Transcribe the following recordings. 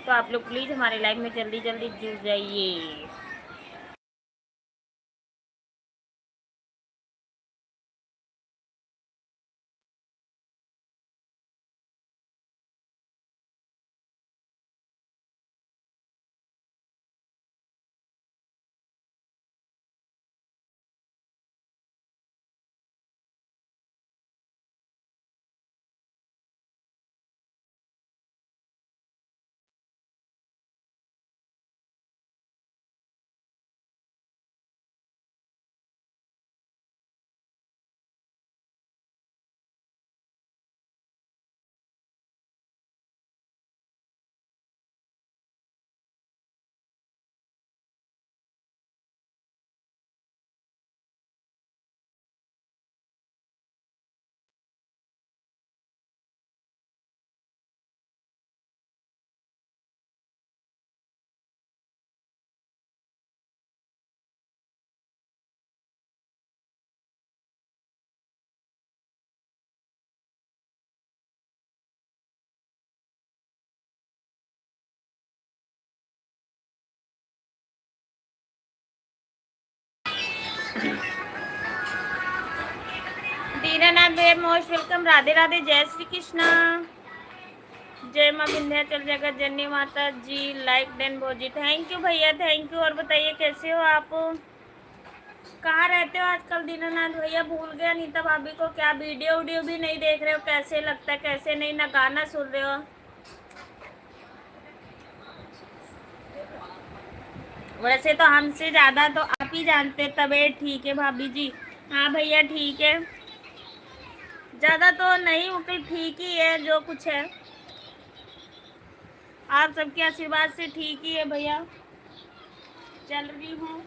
तो आप लोग प्लीज़ हमारे लाइव में जल्दी जल्दी जुड़ जाइए। दीनानाथ भैया मोस्ट वेलकम। राधे राधे, जय श्री कृष्णा, जय माँ विंध्याचल जगत जननी माता जी। Like then Bhoji, thank you भैया, थैंक यू। और बताइए कैसे हो आप, कहाँ रहते हो आजकल दीनानाथ भैया? भूल गया नीता भाभी को क्या? वीडियो भी नहीं देख रहे हो, कैसे लगता है, कैसे नहीं, ना गाना सुन रहे हो? वैसे तो हमसे ज़्यादा तो आप ही जानते। तबीयत ठीक है भाभी जी? हाँ भैया ठीक है, ज़्यादा तो नहीं वो ठीक ही है, जो कुछ है आप सबके आशीर्वाद से ठीक ही है भैया, चल रही हूँ।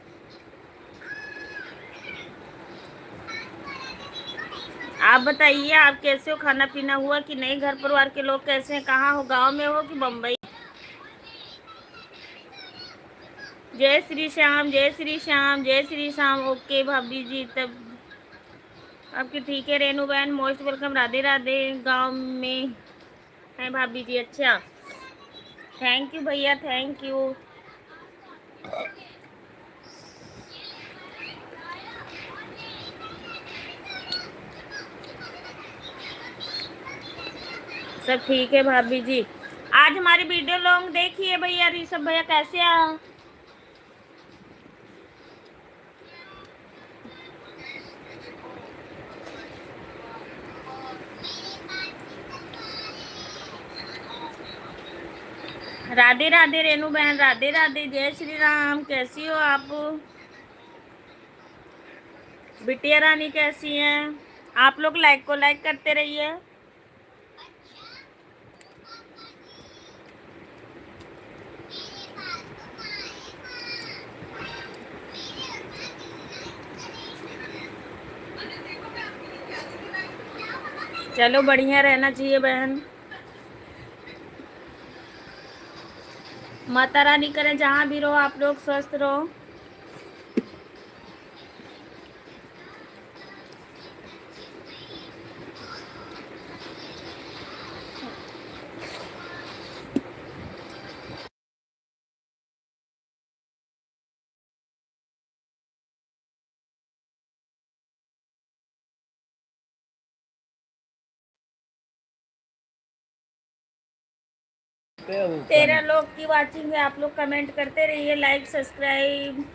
आप बताइए आप कैसे हो, खाना पीना हुआ कि नहीं? घर परिवार के लोग कैसे हैं? कहाँ हो, गांव में हो कि बम्बई? जय श्री श्याम, जय श्री श्याम, जय श्री श्याम। ओके भाभी जी, तब आपकी ठीक है। रेनू बहन मोस्ट वेलकम। राधे राधे, गांव में है भाभी जी? अच्छा, थैंक यू भैया, थैंक यू। सब ठीक है भाभी जी। आज हमारी वीडियो लॉन्ग देखिए भैया। ऋषभ भैया कैसे आ? राधे राधे रेनू बहन, राधे राधे, जय श्री राम। कैसी हो आप? बिटिया रानी कैसी हैं? आप लोग लाइक को लाइक करते रहिए। चलो बढ़िया रहना चाहिए बहन, माता रानी करे जहाँ भी रहो आप लोग स्वस्थ रहो। तेरह लोग की वाचिंग है, आप लोग कमेंट करते रहिए, लाइक सब्सक्राइब।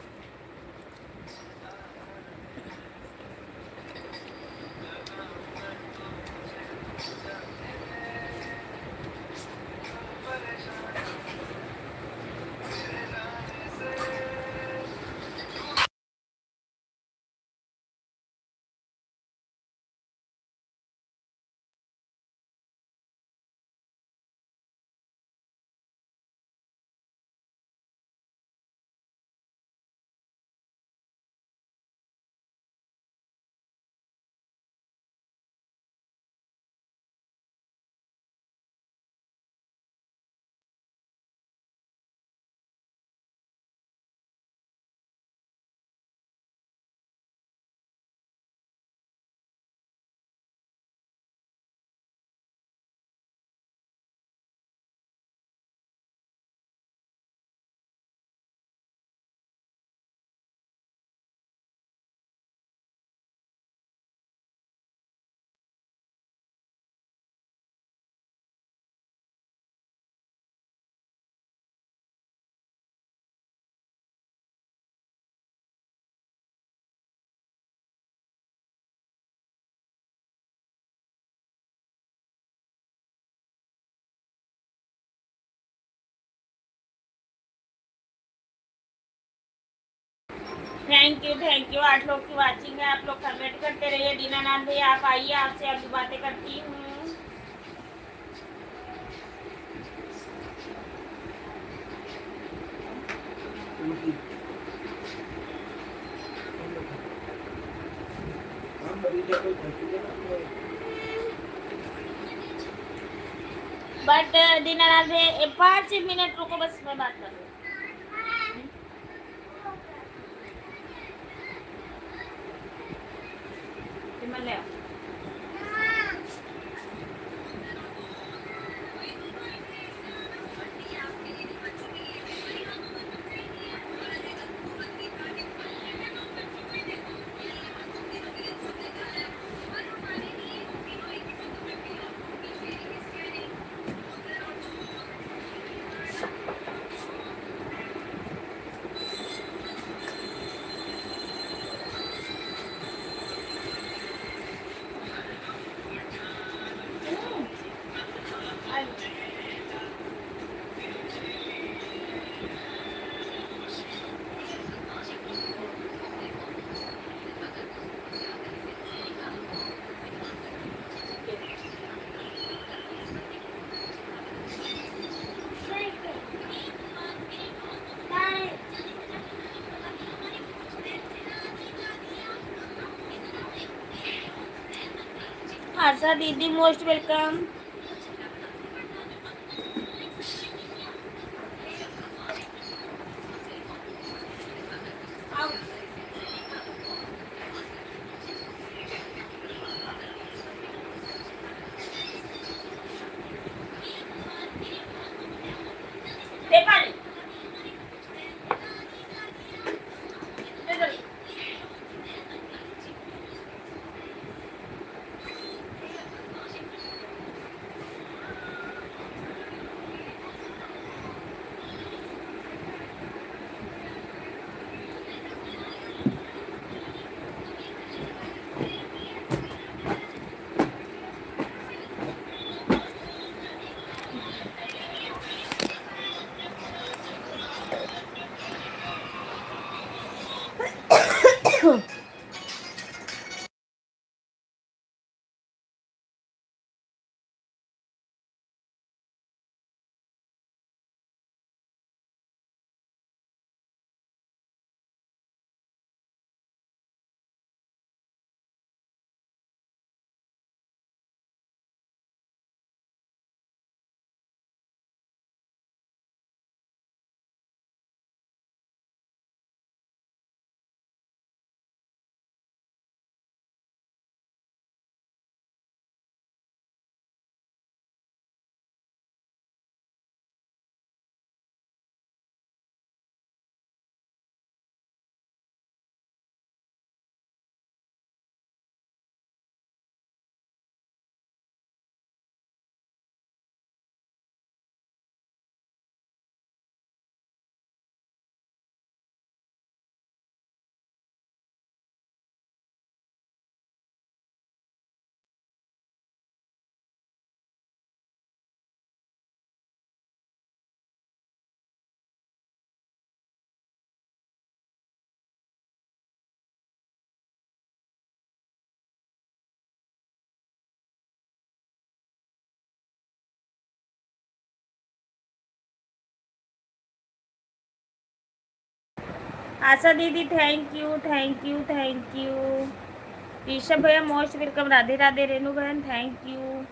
थैंक यू 8 लोग की वाचिंग है। आप लोग कमेंट करते रहिए। दीनानाथ भैया आप आइए, आपसे अभी बातें करती हूँ। बट दीनानाथ भैया 5 मिनट रुको, बस मैं बात कर रही हूँ। आशा दीदी मोस्ट वेलकम। आशा दीदी thank you thank you thank you. Rishabh भैया मोस्ट वेलकम। राधे राधे रेनू बहन थैंक यू।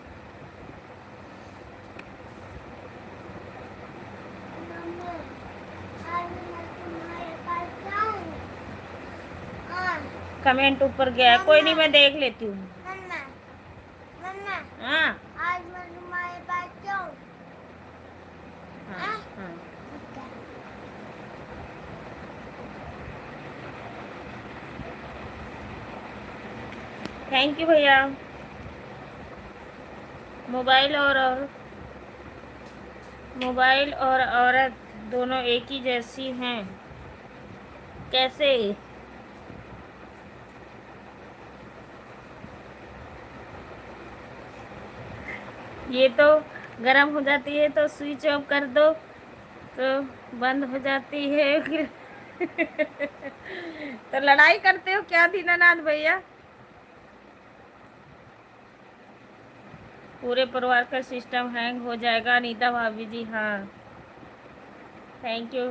कमेंट ऊपर गया, कोई नहीं मैं देख लेती हूँ। हाँ आज मैं तुम्हारे पास जाऊँ? हाँ हाँ। थैंक यू भैया। मोबाइल और औरत दोनों एक ही जैसी हैं कैसे? ये तो गर्म हो जाती है तो स्विच ऑफ कर दो तो बंद हो जाती है, फिर तो लड़ाई करते हो क्या दीनानाथ भैया? पूरे परिवार का सिस्टम हैंग हो जाएगा अनीता भाभी जी। हाँ, थैंक यू।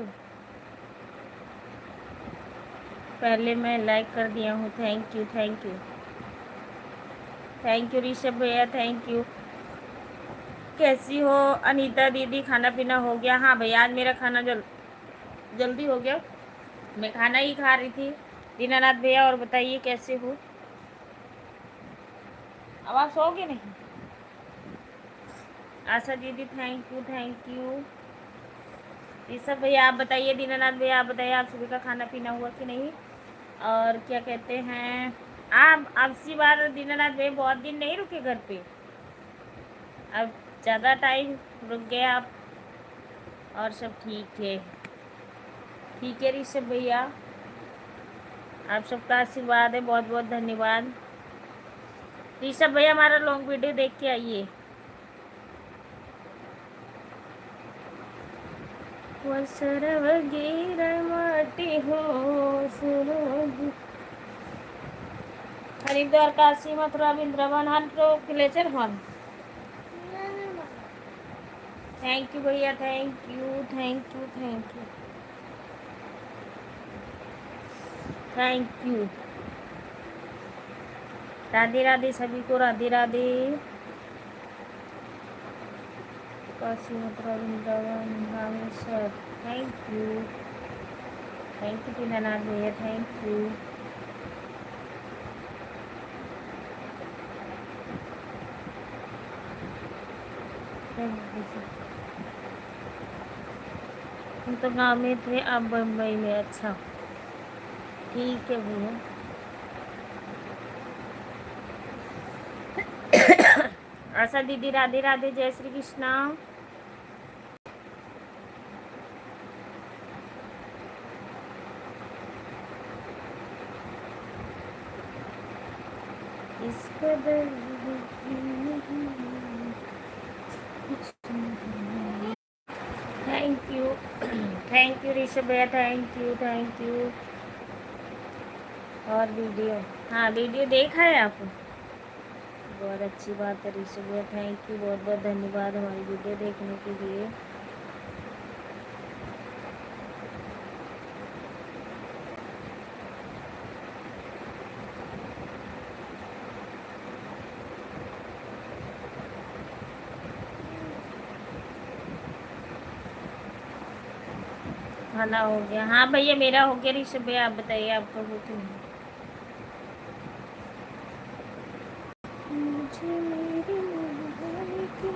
पहले मैं लाइक कर दिया हूँ। Thank you, thank you, thank you Rishabh भैया, थैंक यू। कैसी हो अनीता दीदी? खाना पीना हो गया? हाँ भैया, आज मेरा खाना जल्दी हो गया। मैं खाना ही खा रही थी। दीनानाथ भैया और बताइए कैसे हो? अब आप सोओगे नहीं? आशा दीदी thank you, thank you. Rishabh भैया आप बताइए, दीनानाथ भैया आप बताइए, आप सुबह का खाना पीना हुआ कि नहीं? और क्या कहते हैं, आप अब सी बार दीनानाथ भैया बहुत दिन नहीं रुके घर पे, अब ज़्यादा टाइम रुक गए आप। और सब ठीक है? ठीक है ऋषभ भैया, आप सबका आशीर्वाद है, बहुत बहुत धन्यवाद। ऋषभ भैया हमारा लॉन्ग वीडियो देख के आइए। माटी हो हरिद्वार, काशी, मथुरा, वृंदावन, हर तो क्लेचर हन। थैंक यू भैया, thank you, thank you, thank you, thank you. Radhe Radhe सभी को, Radhe Radhe. Kashi, Mathura, Vrindavan, Rameshwar, thank you, thank you Dinanath भैया, थैंक यू। हम तो गाँव में थे, अब मुंबई में। अच्छा, ठीक है भैया। आशा दीदी राधे राधे, जय श्री कृष्णा। इस कदर thank you, thank you Rishabh भैया, थैंक यू, थैंक यू। और वीडियो, हाँ वीडियो देखा है आपको? बहुत अच्छी बात है ऋषभ भैया, थैंक यू, बहुत बहुत धन्यवाद हमारी वीडियो देखने के लिए। खाना हो गया? हाँ भैया मेरा हो गया। ऋषभ भैया आप बताइए आपका हो कि नहीं? मुझे मेरी मोहब्बत की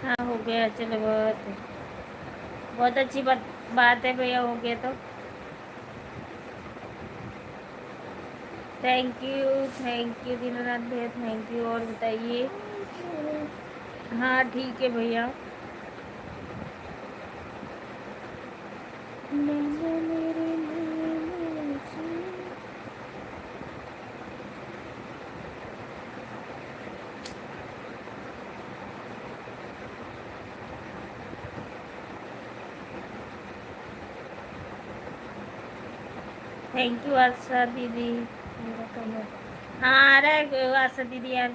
हाँ हो गया, चलो बहुत अच्छी बात है भैया, हो गया तो थैंक यू दीनानाथ भैया, थैंक यू। और बताइए? हाँ ठीक है भैया। थैंक यू आशा दीदी। मेरा कमर हाँ आ रहा है आशा दीदी यार।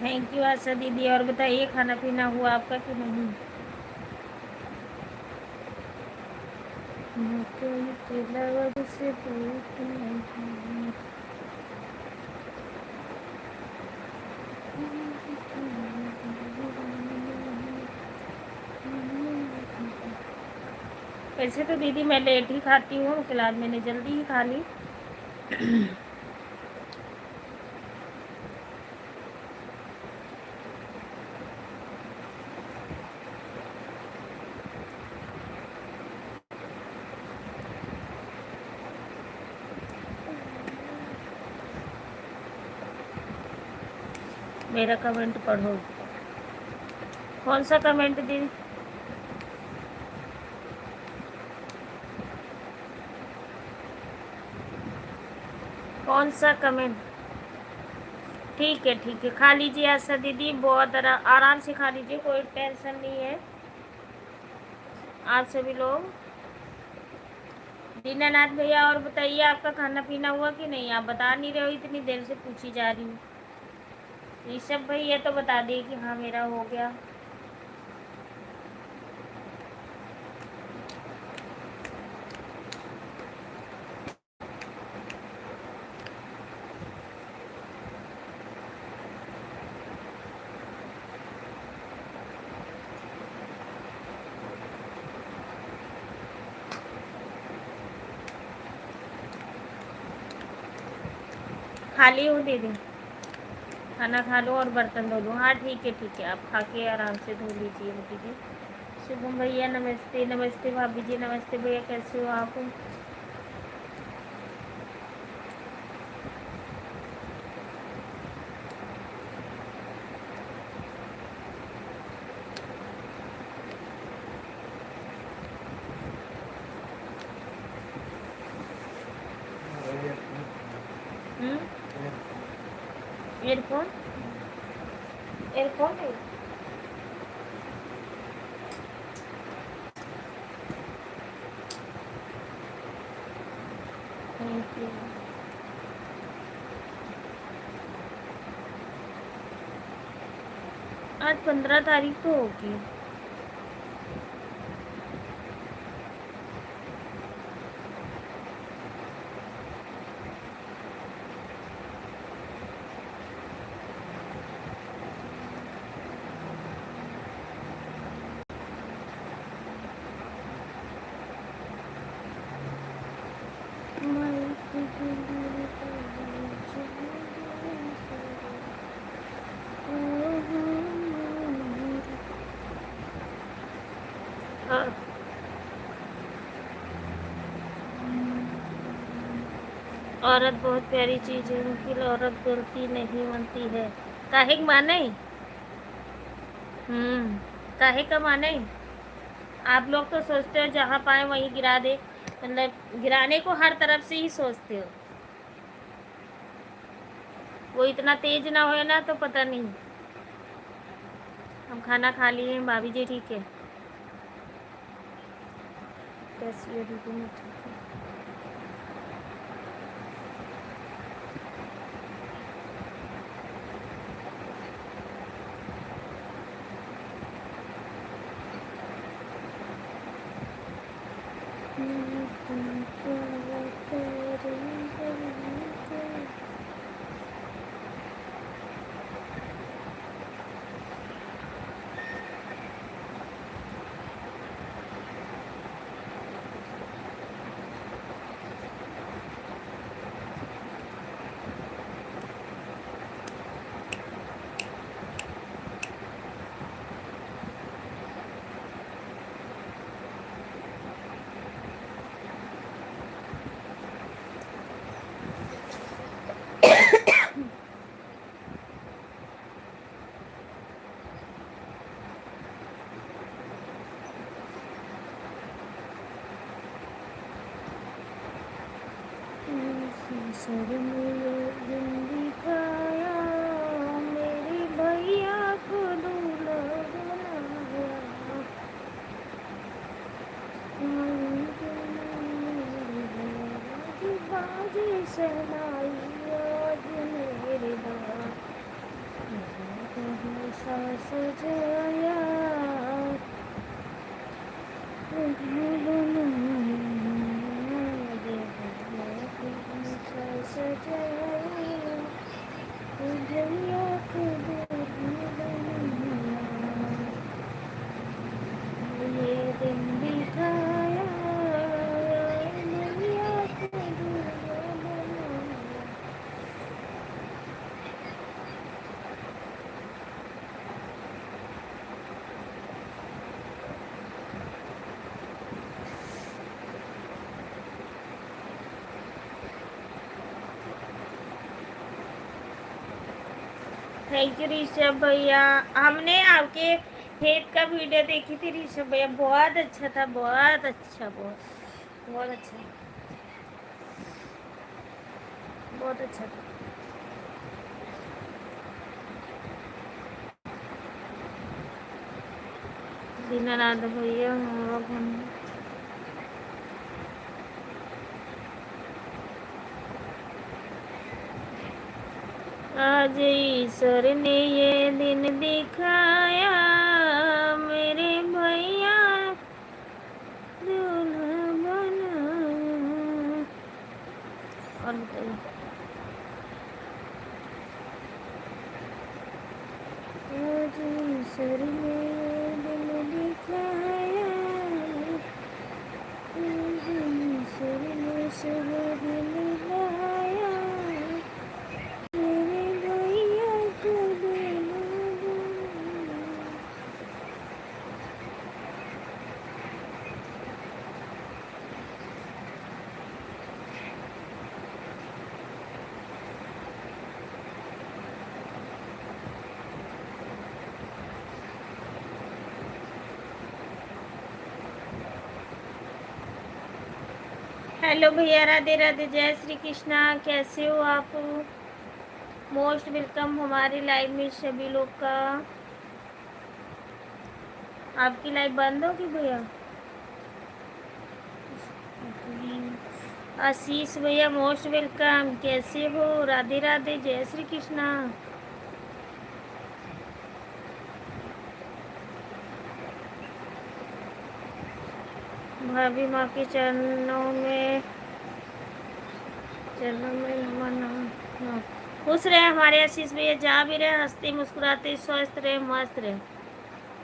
थैंक यू आशा दीदी। और बताइए खाना पीना हुआ आपका कि नहीं? से वैसे तो दीदी मैं लेट ही खाती हूँ, फिलहाल मैंने जल्दी ही खा ली। मेरा कमेंट पढ़ो। कौन सा कमेंट दी? कौन सा कमेंट? ठीक है ठीक है, खा लीजिए आशा दीदी, बहुत आराम से खा लीजिए, कोई टेंशन नहीं है। आप सभी लोग। दीनानाथ भैया और बताइए, आपका खाना पीना हुआ कि नहीं? आप बता नहीं रहे हो, इतनी देर से पूछी जा रही हूँ। ऋषभ भैया तो बता दिए कि हाँ मेरा हो गया। खाली हूँ दीदी, खाना खा लो और बर्तन धो लूँ। हाँ ठीक है, आप खा के आराम से धो लीजिए दीदी। शुभम भैया नमस्ते। नमस्ते भाभी जी, नमस्ते भैया, कैसे हो आप? एयरफोन एयरफोन है। Thank you. आज 15 तारीख तो होगी। औरत बहुत प्यारी चीज़ है, मुश्किल औरत गलती नहीं मानती है। काहे के माने? काहे का माने? आप लोग तो सोचते हो जहाँ पाए वहीं गिरा दे, मतलब गिराने को हर तरफ से ही सोचते हो। वो इतना तेज ना हो ना तो पता नहीं। हम खाना खा लिए हैं भाभी जी, ठीक है। कैसी है दीदी? मैं ठीक है। सर में दिन दिखाया, मेरे भैया को दूल्हा बनाया। बाजी सहनाई आज मेरे बाप, सा सजाया थैंक यू ऋषभ भैया। हमने आपके खेत का वीडियो देखी थी ऋषभ भैया, बहुत अच्छा था, बहुत अच्छा, बहुत बहुत अच्छा, बहुत अच्छा था। दीनानाथ भैया हम लोग आज ईश्वर ने ये दिन दिखाया, मेरे भैया दूल्हा बनाया। और बताइए, आज ईश्वर ने ये दिन दिखाया, ईश्वर ने शुभ दिन लाया, मेरे भैया को दूल्हा बनाया। हेलो भैया, राधे राधे, जय श्री कृष्णा। कैसे हो आप? मोस्ट वेलकम हमारी लाइव में सभी लोग का। आपकी लाइव बंद होगी भैया? आशीष भैया मोस्ट वेलकम। कैसे हो? राधे राधे, जय श्री कृष्णा। भाभी माँ के चरणों में नमन। खुश रहे हमारे आशीष भैया, जहाँ भी रहे हंसते मुस्कुराते स्वस्थ रहे मस्त रहे।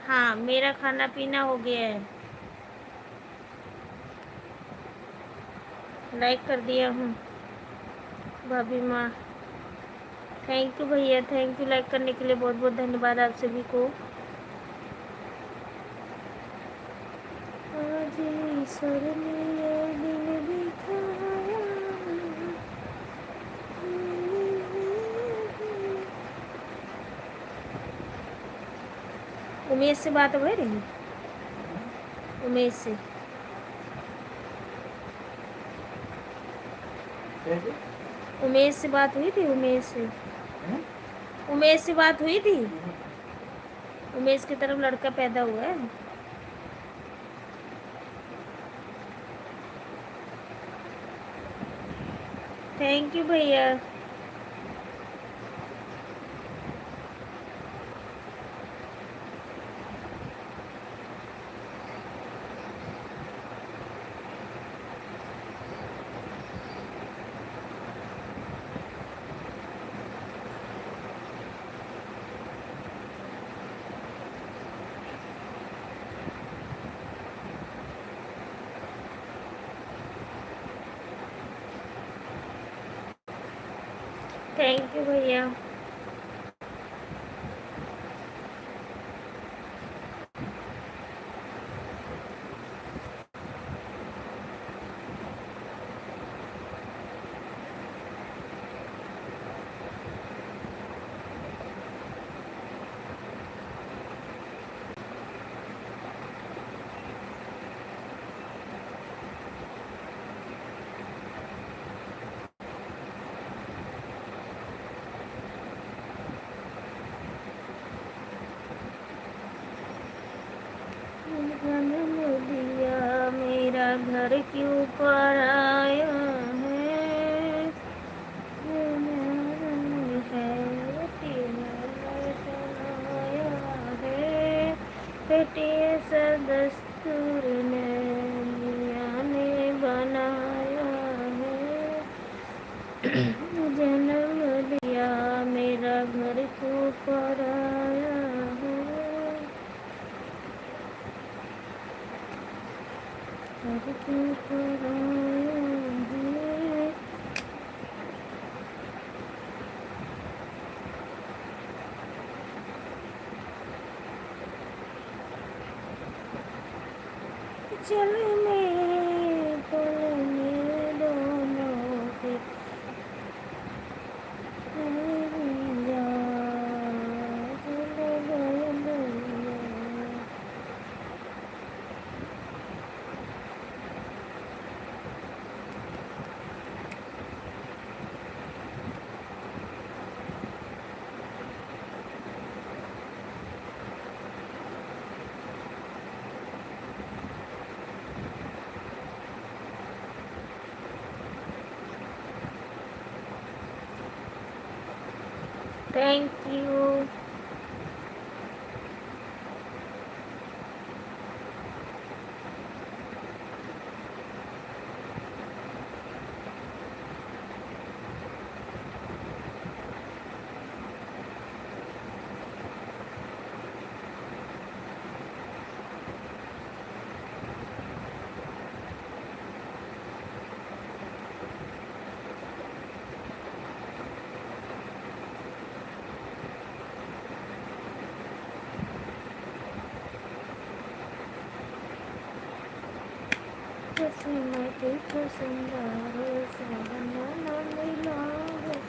हाँ, मेरा खाना पीना हो गया है, लाइक कर दिया हूँ भाभी माँ। थैंक यू भैया, थैंक यू, लाइक करने के लिए बहुत बहुत धन्यवाद आप सभी को। आज ईश्वर ने ये दिन दिखाया। उमेश से बात हो रही? उमेश से उमेश से बात हुई थी? उमेश से उमेश से बात हुई थी? उमेश की तरफ लड़का पैदा हुआ है। थैंक यू भैया। थैंक यू भैया। जन्म दिया मेरा घर क्यों पर आया है, बेटे सा दस्तूर ने मियां ने बनाया है। जन्म दिया मेरा घर क्यों पर आया है, घर क्यों पर आया है। चल में पल में दोनों के जा थैंक यू। मैं देखो सुंदर सवनना मिला रे।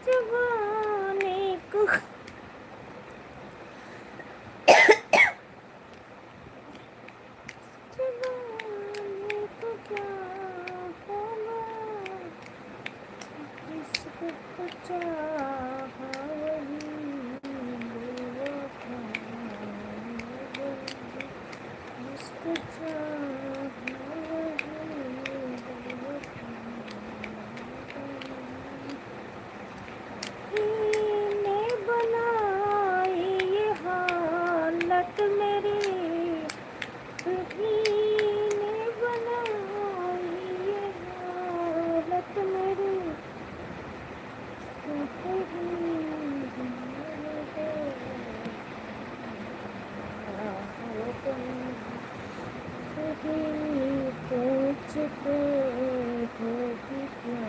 जवानी को जवानी को क्या होगा, जिसको चाहा वही बेवफा होगा, जिसको चाहा वही बेवफा ने बनाई ये हालत मेरी, ने बनाई ये हालत मेरी, पूछते हो कि क्या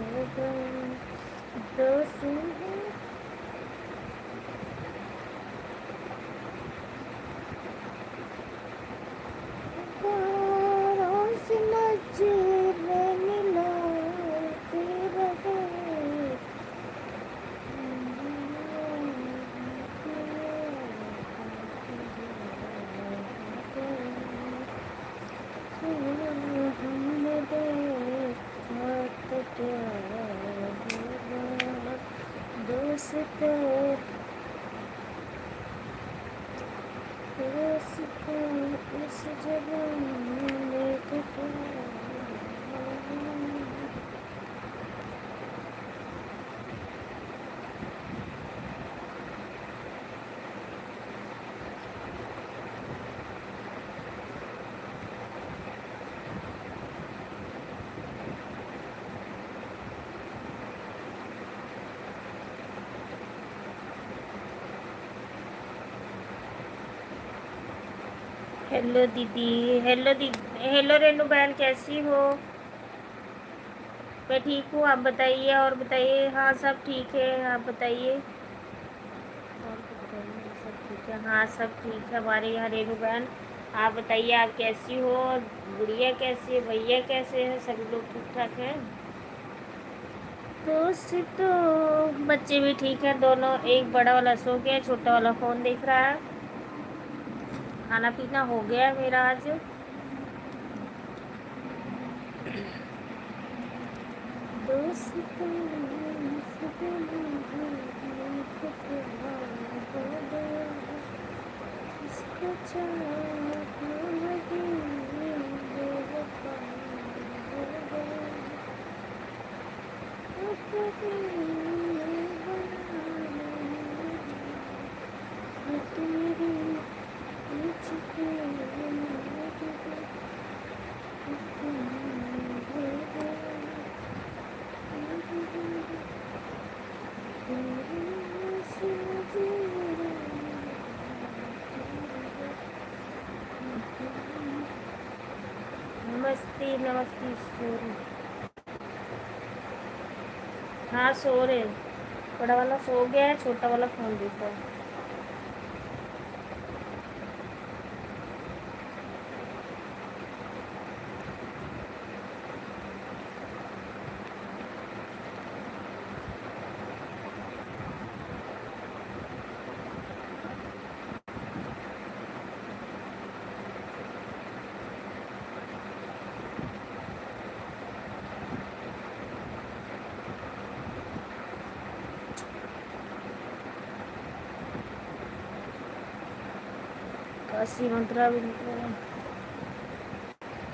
होगा दोस्त से नजरें मिलाते रहे, हमने देखा तो क्या होगा दोस्त, दोस्त इस जमाने को क्या होगा। हेलो दीदी, हेलो दीदी, हेलो रेनू बहन, कैसी हो? मैं ठीक हूँ, आप बताइए। और बताइए, हाँ सब ठीक है, आप बताइए। और बताइए, सब ठीक है? हाँ सब ठीक है हमारे यहाँ रेनू बहन। आप बताइए, आप कैसी हो? गुड़िया कैसी है? भैया कैसे हैं? सभी लोग ठीक ठाक हैं? तो बच्चे भी ठीक हैं दोनों। एक बड़ा वाला सो गया, छोटा वाला फ़ोन देख रहा है। खाना पीना हो गया मेरा आज। नमस्ते नमस्ते सो रहे। हाँ सो रहे, बड़ा वाला सो गया है, छोटा वाला फोन देखता है। काशी मंत्रा भी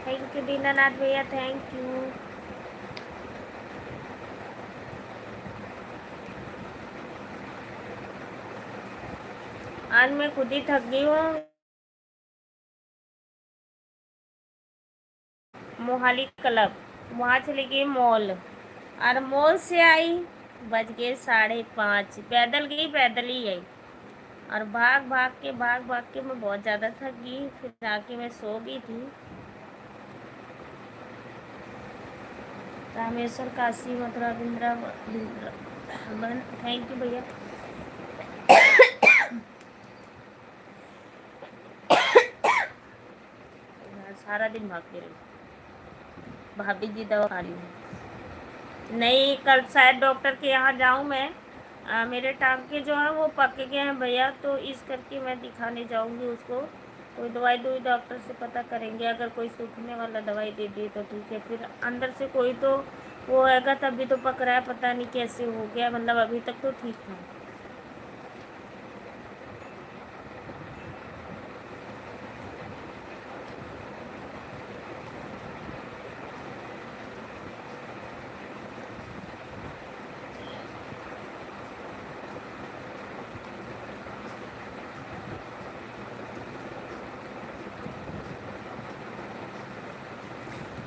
थैंक यू दीनानाथ भैया, थैंक यू। आज मैं खुद ही थक गई हूँ। मोहाली क्लब, वहाँ चली गई मॉल, और मॉल से आई, बज गए 5:30, पैदल गई पैदल ही आई, और भाग भाग के मैं बहुत ज़्यादा थक गई, फिर आके मैं सो गई थी। रामेश्वर, काशी, मथुरा, वृंदावन, थैंक यू भैया। सारा दिन भागती रही। भाभी जी दवा खा रही हूँ। नहीं, कल शायद डॉक्टर के यहाँ जाऊँ मैं। मेरे टाँके जो है वो पक गए हैं भैया, तो इस करके मैं दिखाने जाऊँगी उसको। कोई दवाई डॉक्टर से पता करेंगे, अगर कोई सूखने वाला दवाई दे दी तो ठीक है, फिर अंदर से कोई तो वो होएगा, तभी तो पक रहा है, पता नहीं कैसे हो गया, मतलब अभी तक तो ठीक था।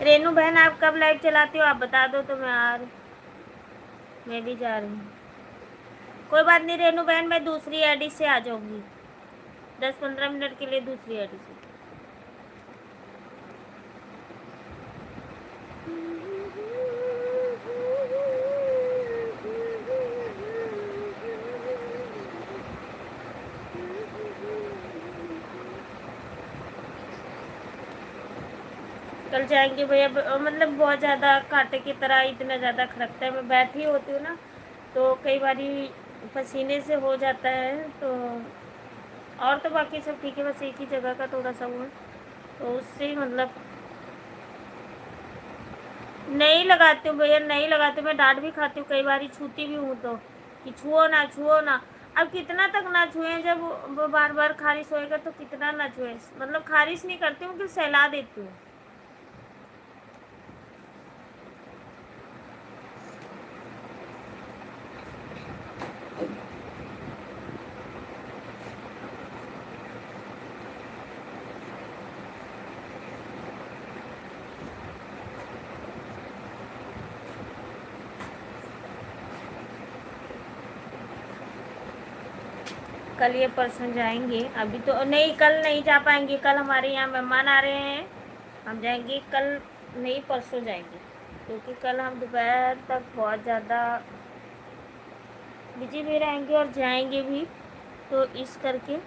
रेनू बहन, आप कब लाइव चलाती हो, आप बता दो तो मैं भी जा रही हूँ। कोई बात नहीं रेनू बहन, मैं दूसरी आईडी से आ जाऊँगी 10-15 मिनट के लिए, दूसरी आईडी से। कल जाएंगे भैया, मतलब बहुत ज़्यादा कांटे की तरह इतना ज़्यादा खड़कता है, मैं बैठी होती हूँ ना, तो कई बारी पसीने से हो जाता है, तो और तो बाकी सब ठीक है, बस एक ही जगह का थोड़ा सा वो है, तो उससे मतलब नहीं लगाती हूँ भैया, नहीं लगाती हूँ। मैं डांट भी खाती हूँ, कई बार छूती भी हूँ तो, कि छुओ ना छुओ ना। अब कितना तक ना छुए, जब वो बार बार खारिश होएगा तो कितना ना छुए, मतलब खारिश नहीं करती हूँ कि सहला देती हूँ। कल ये परसों जाएंगे, अभी तो नहीं, कल नहीं जा पाएंगे, कल हमारे यहाँ मेहमान आ रहे हैं, हम जाएंगे कल नहीं, परसों जाएंगे, क्योंकि कल हम दोपहर तक बहुत ज़्यादा बिजी भी रहेंगे और जाएंगे भी, तो इस करके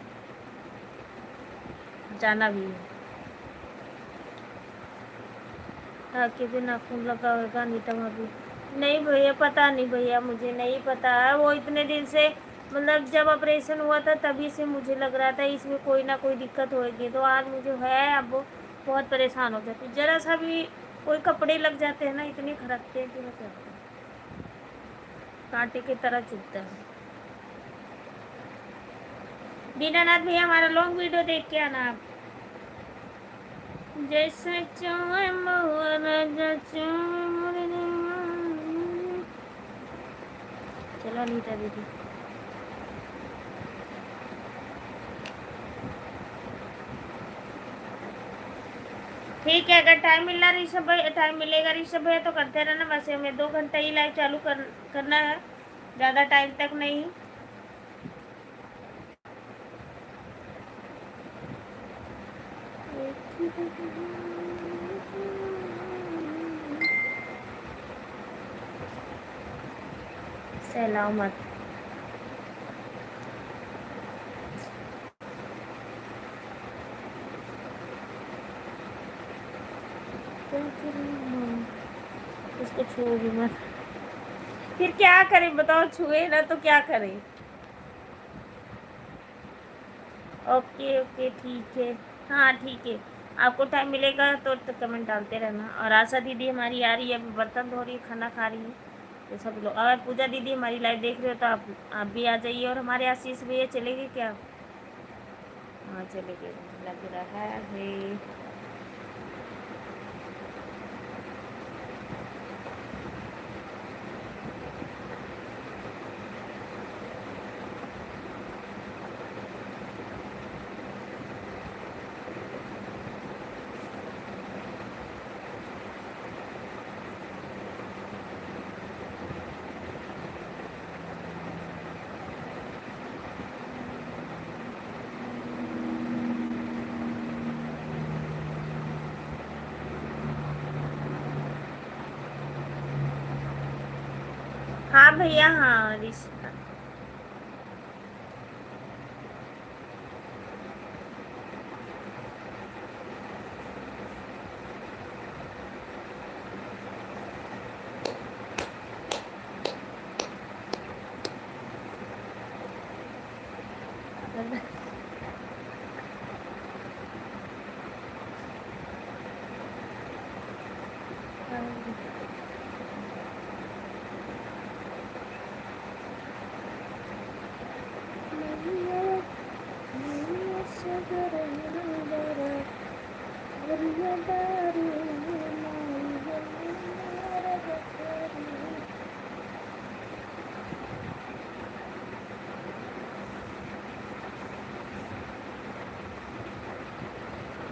जाना भी है। ताकि भी नाखून लगा होगा अनीता भाभी, नहीं भैया पता नहीं भैया, मुझे नहीं पता है, वो इतने दिन से, मतलब जब ऑपरेशन हुआ था तभी से मुझे लग रहा था इसमें कोई ना कोई दिक्कत होगी, तो आज मुझे है, अब वो बहुत परेशान हो जाती, ज़रा सा भी कोई कपड़े लग जाते हैं ना, इतने खरकते हैं कि मैं क्या बताऊं, कांटे की तरह चुभता है। दीनानाथ भैया, हमारा लॉन्ग वीडियो देख के आना आप। जैसे चोए मोर जचो चलो अनीता दीदी, ठीक है। अगर टाइम मिल रहा ऋषभ भाई, टाइम मिलेगा ऋषभ भैया तो करते रहना। वैसे हमें 2 घंटा ही लाइव चालू करना है, ज़्यादा टाइम तक नहीं। सलामत। इसको छुओ भी मत। फिर क्या करें बताओ, छुए ना तो क्या करें। ओके ओके ठीक है, हाँ ठीक है। आपको टाइम मिलेगा तो कमेंट डालते रहना। और आशा दीदी हमारी आ रही है, अभी बर्तन धो रही है, खाना खा रही है। तो सब लोग, अगर पूजा दीदी हमारी लाइव देख रहे हो तो आप भी आ जाइए। और हमारे आशीष भैया चले गए क्या? हाँ चले गए, लग रहा है। हाँ भैया, हाँ रिश्ता।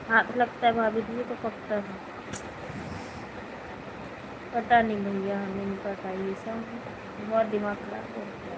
हाथ लगता है भाभी जी तो पकता है। पता नहीं भैया, हमें नहीं पता ये सब, बहुत दिमाग खराब हो गया।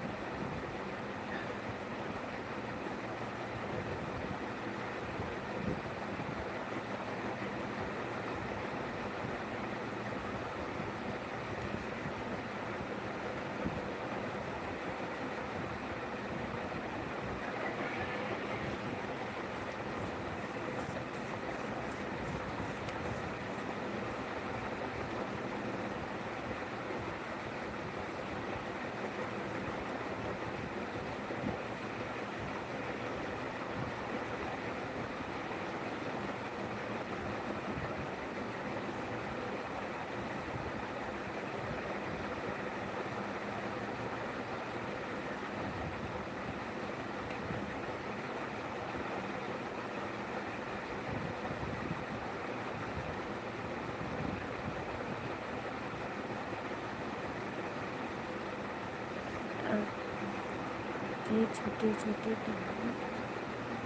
ये छोटे छोटे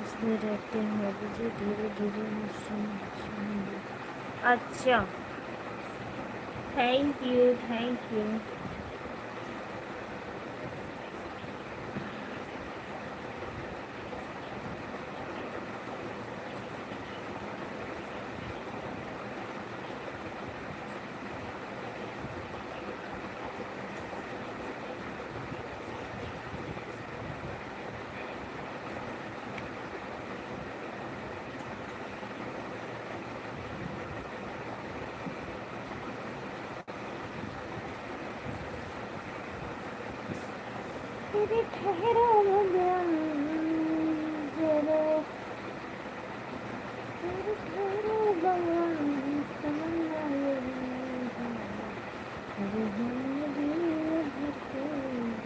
उसमें रहते हैं मुझे धीरे धीरे मुझसे। अच्छा, थैंक यू थैंक यू। तेरे ठहरो भगवान, तेरे ठहरो भगवान, तमन्ना ये है, अरे हम दिल भरते हैं।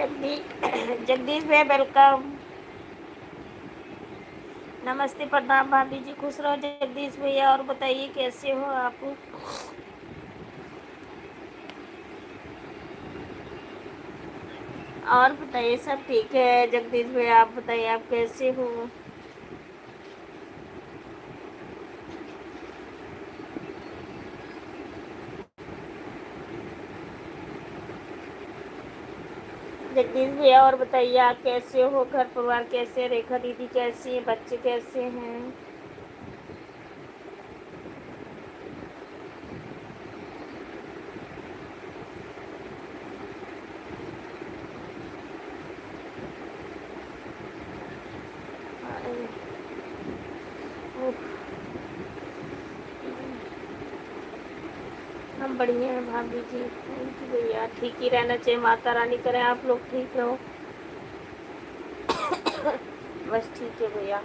जगदीश जगदीश भैया वेलकम। नमस्ते प्रणाम भाभी जी, खुश रहो जगदीश भैया। और बताइए कैसे हो आप? और बताइए सब ठीक है जगदीश भैया, आप बताइए आप कैसे हो? जगदीश भैया और बताइए आप कैसे हो? घर परिवार कैसे, रेखा दीदी कैसी है, बच्चे कैसे हैं? हम बढ़िया हैं भाभी जी, थैंक यू भैया। ठीक ही रहना चाहिए, माता रानी करें आप लोग ठीक रहो। बस ठीक है भैया।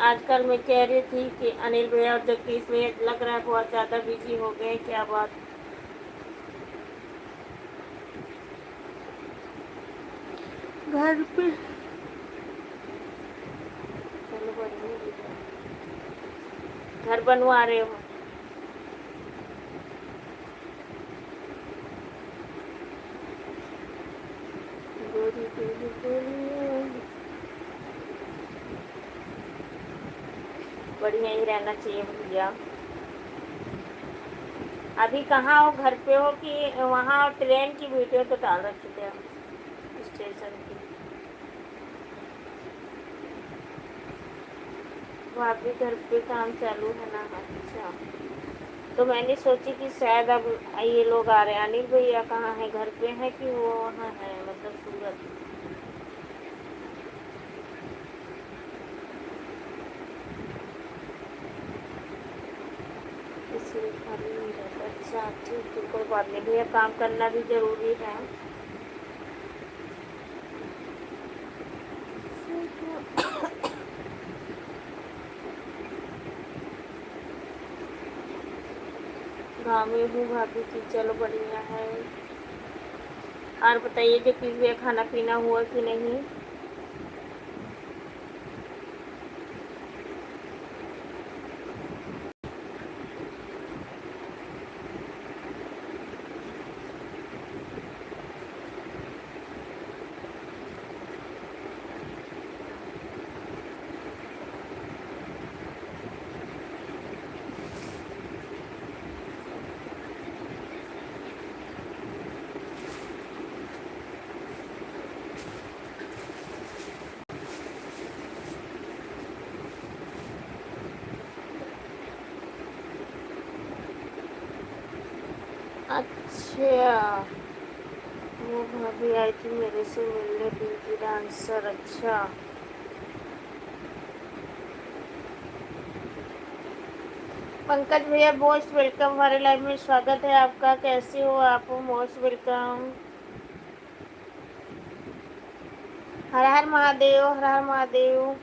आजकल मैं कह रही थी कि अनिल भैया और जगदीश भैया लग रहा है बहुत ज़्यादा बिजी हो गए, क्या बात? घर पे चलो बढ़िया भैया। घर बनवा रहे हो? गोरी गोरी गोरी, बढ़िया ही रहना चाहिए भैया। अभी कहाँ हो, घर पे हो कि वहाँ? ट्रेन की वीडियो तो डाल रखी थी स्टेशन की। वहाँ भी घर पे काम चालू है ना? अच्छा, तो मैंने सोची कि शायद अब ये लोग आ रहे हैं। अनिल भैया कहाँ है, घर पे है कि वो वहाँ है, मतलब सूरत? इसलिए खाली नहीं रहता। अच्छा ठीक है, कोई बात नहीं भैया, काम करना भी जरूरी है। गाँव में हूँ भाभी जी, चलो बढ़िया है। और बताइए कि किस भैया खाना पीना हुआ कि नहीं? अच्छा, वो भाभी आई थी मेरे से मिलने, पिंकी डांसर। अच्छा, पंकज भैया मोस्ट वेलकम, हमारे लाइव में स्वागत है आपका। कैसे हो आप? Most welcome. हर हर महादेव, हर हर महादेव।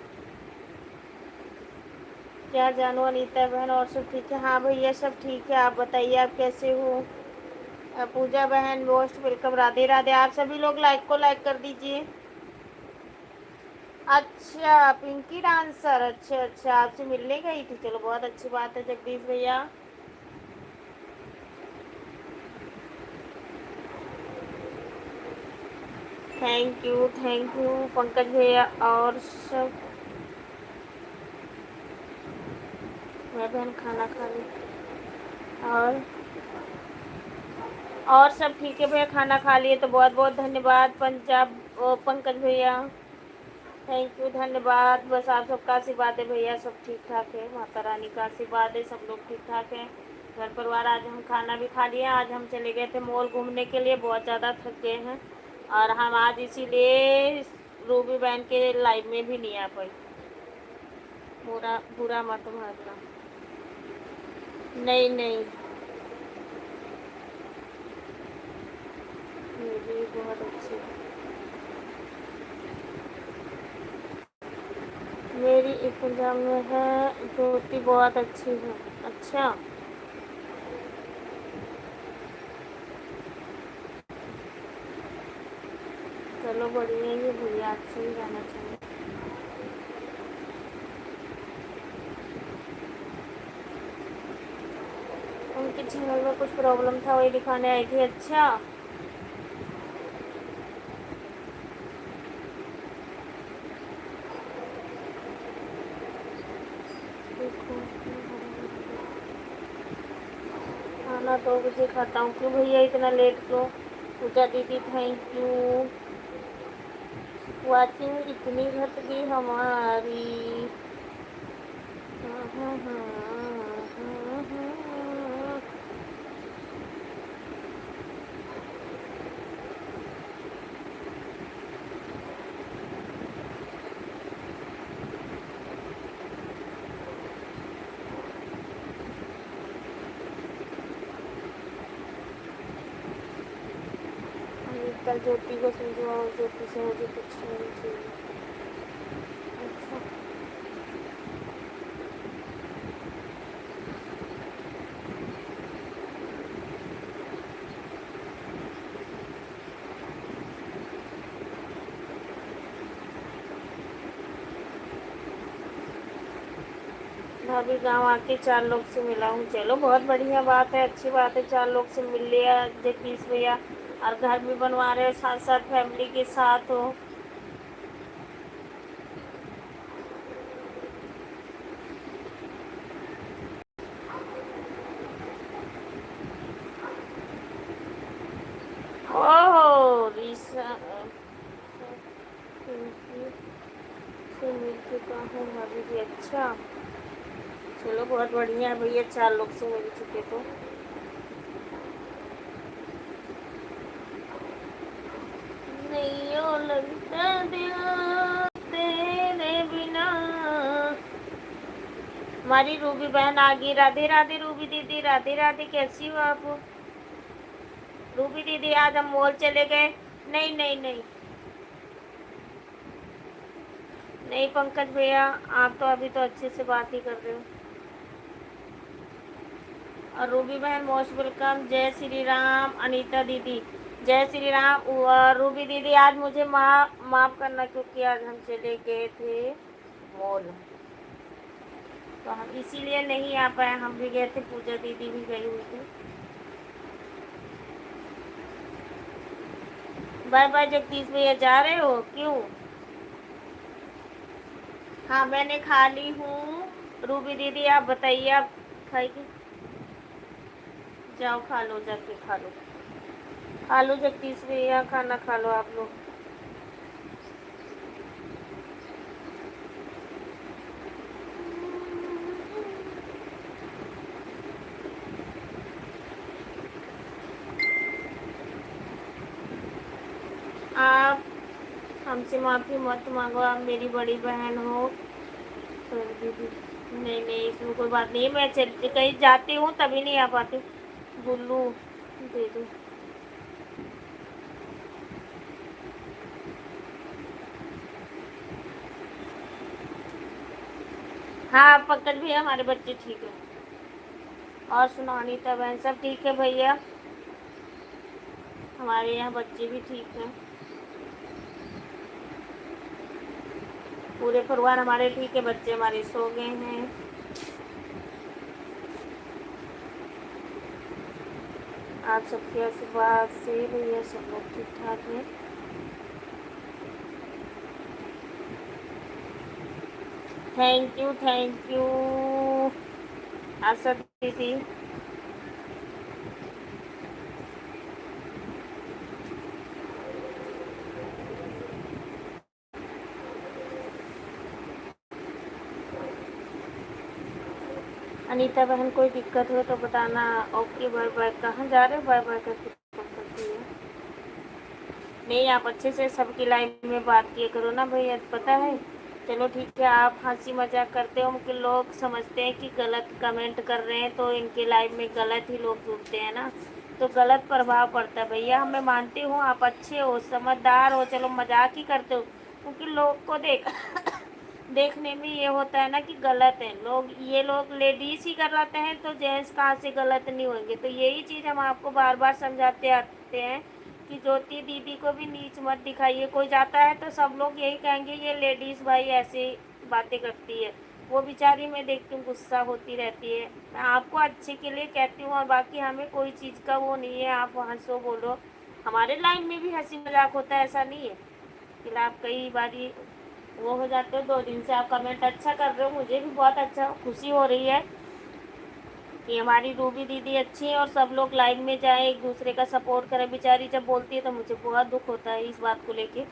क्या जानू अनीता बहन, और सब ठीक है? हाँ भैया सब ठीक है, आप बताइए आप कैसे हो? पूजा बहन मोस्ट वेलकम, राधे राधे। आप सभी लोग लाइक को लाइक कर दीजिए। अच्छा पिंकी डांसर, अच्छा अच्छा, आपसे मिलने गई थी, चलो बहुत अच्छी बात है जगदीश भैया। थैंक यू पंकज भैया। और सब मैं बहन खाना खा ली। और सब ठीक है भैया, खाना खा लिए तो बहुत बहुत धन्यवाद पंजाब पंकज भैया, थैंक यू धन्यवाद। बस आप सबका आशीर्वाद है भैया, सब ठीक ठाक है, माता रानी का आशीर्वाद है, सब लोग ठीक ठाक हैं। घर परिवार, आज हम खाना भी खा लिए। आज हम चले गए थे मॉल घूमने के लिए, बहुत ज़्यादा थक गए हैं। और हम आज इसीलिए रूबी बहन के लाइव में भी नहीं आ पाई। बुरा बुरा मत मानना। नहीं नहीं, मेरी बहुत अच्छी, मेरी एक पंजाब में है ज्योति, बहुत अच्छी है। अच्छा चलो बढ़िया ही है भैया, अच्छा ही रहना चाहिए। उनके चैनल में कुछ प्रॉब्लम था, वही दिखाने आई थी। अच्छा, देखो खाना 2 बजे खाता हूँ। क्यों भैया इतना लेट क्यों? पूजा दीदी थैंक यू। वाचिंग इतनी घट गई हमारी। कल ज्योति को समझाओ, ज्योति से मुझे कुछ नहीं चाहिए। अच्छा, भाभी गांव आके 4 लोग से मिला हूँ। चलो बहुत बढ़िया बात है, अच्छी बात है। 4 लोग से मिल लिया जगदीश भैया, और घर भी बनवा रहे हो, साथ साथ फैमिली के साथ हो। ओहो रीसा से मिल चुका हूँ भाभी जी। अच्छा, चलो बहुत बढ़िया है भैया, 4 लोग से मिल चुके तो। नहीं ओ लगता दिल तेरे बिना। हमारी रूबी बहन आ गई। राधे राधे रूबी दीदी, राधे राधे, कैसी हो आप? रूबी दीदी आज हम मॉल चले गए। नहीं नहीं नहीं नहीं पंकज भैया, आप तो अभी तो अच्छे से बात ही कर रहे हो। और रूबी बहन मोस्ट वेलकम। जय श्री राम। अनीता दीदी जय श्री राम। और रूबी दीदी आज मुझे माफ़ करना, क्योंकि आज हम चले गए थे मॉल, तो हम इसीलिए नहीं आ पाए। हम भी गए थे, पूजा दीदी भी गई हुई थी। बाय बाय जगदीश भैया, जा रहे हो क्यों? हाँ मैंने खा ली हूँ। रूबी दीदी आप बताइए, आप खाएगी? जाओ खा लो, जाके खा लो, खा लो जगदीश भैया, खाना खा लो आप लोग। आप हमसे माफ़ी मत मांगो, आप मेरी बड़ी बहन हो। सॉरी दीदी, नहीं नहीं इसमें कोई बात नहीं है। मैं कहीं जाती हूँ तभी नहीं आ पाती। बुल्लू दे दो। हाँ पंकज भैया, हमारे बच्चे ठीक है। और सुनो अनीता बहन, सब ठीक है भैया? हमारे यहाँ बच्चे भी ठीक हैं, पूरे परिवार हमारे ठीक है। बच्चे हमारे सो गए हैं। आप सबके आशीर्वाद से भैया सब लोग ठीक ठाक हैं। थैंक यू आशा दीदी। अनीता बहन कोई दिक्कत हो तो बताना। Okay bye bye. कहाँ जा रहे हो बाय बाय करके? करती है नहीं, आप अच्छे से सबकी लाइफ में बात किया करो ना भैया, पता है। चलो ठीक है, आप हंसी मजाक करते हो कि लोग समझते हैं कि गलत कमेंट कर रहे हैं, तो इनके लाइफ में गलत ही लोग जुड़ते हैं ना, तो गलत प्रभाव पड़ता है। भैया मैं मानती हूँ आप अच्छे हो, समझदार हो, चलो मजाक ही करते हो, क्योंकि लोग को देखने में ये होता है ना कि गलत है लोग, ये लोग लेडीज ही कर लाते हैं तो जेंट्स कहाँ से गलत नहीं होंगे। तो यही चीज़ हम आपको बार बार समझाते आते हैं कि ज्योति दीदी को भी नीच मत दिखाइए। कोई जाता है तो सब लोग यही कहेंगे ये लेडीज़ भाई ऐसे बातें करती है। वो बेचारी मैं देखती हूँ गुस्सा होती रहती है। मैं आपको अच्छे के लिए कहती हूँ और बाकी हमें कोई चीज़ का वो नहीं है। आप हंसो बोलो, हमारे लाइन में भी हंसी मजाक होता है, ऐसा नहीं है कि आप कई बारी वो हो जाते हो। 2 दिन से आप कमेंट अच्छा कर रहे हो, मुझे भी बहुत अच्छा खुशी हो रही है कि हमारी रूबी दीदी अच्छी है और सब लोग लाइन में जाएं, एक दूसरे का सपोर्ट करें। बेचारी जब बोलती है तो मुझे बहुत दुख होता है इस बात को लेके।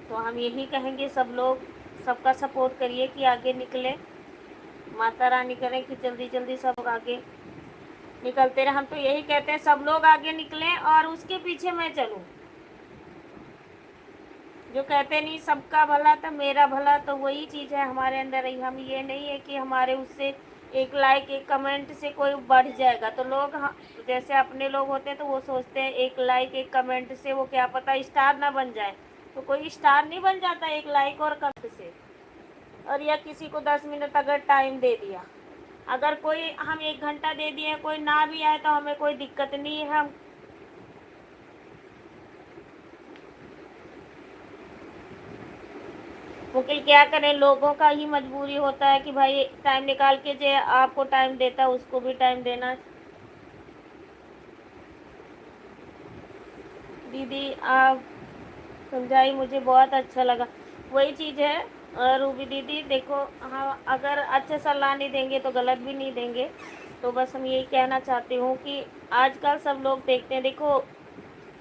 तो हम यही कहेंगे सब लोग सबका सपोर्ट करिए कि आगे निकले, माता रानी करें कि जल्दी जल्दी सब आगे निकलते रहे। हम तो यही कहते हैं सब लोग आगे निकलें और उसके पीछे मैं चलूँ। जो कहते नहीं सबका भला तो मेरा भला, तो वही चीज़ है हमारे अंदर ही। हम ये नहीं है कि हमारे उससे एक लाइक एक कमेंट से कोई बढ़ जाएगा। तो लोग जैसे अपने लोग होते हैं तो वो सोचते हैं एक लाइक एक कमेंट से वो क्या पता स्टार ना बन जाए। तो कोई स्टार नहीं बन जाता एक लाइक और कमेंट से। और या किसी को 10 मिनट अगर टाइम दे दिया, अगर कोई हम 1 घंटा दे दिए कोई ना भी आए तो हमें कोई दिक्कत नहीं है। हम वकील क्या करें, लोगों का ही मजबूरी होता है कि भाई टाइम निकाल के जो आपको टाइम देता है उसको भी टाइम देना। दीदी आप समझाई, मुझे बहुत अच्छा लगा। वही चीज़ है रूबी दीदी, देखो हाँ अगर अच्छे सलाह नहीं देंगे तो गलत भी नहीं देंगे। तो बस हम यही कहना चाहती हूँ कि आजकल सब लोग देखते हैं, देखो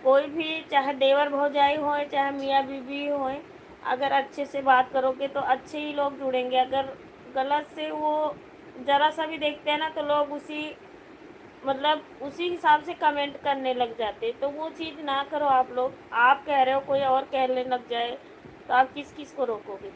कोई भी चाहे देवर भौजाई होए चाहे मियाँ बीवी होए, अगर अच्छे से बात करोगे तो अच्छे ही लोग जुड़ेंगे। अगर गलत से वो ज़रा सा भी देखते हैं ना तो लोग उसी मतलब उसी हिसाब से कमेंट करने लग जाते। तो वो चीज़ ना करो आप लोग। आप कह रहे हो कोई और कहने लग जाए तो आप किस किस को रोकोगे।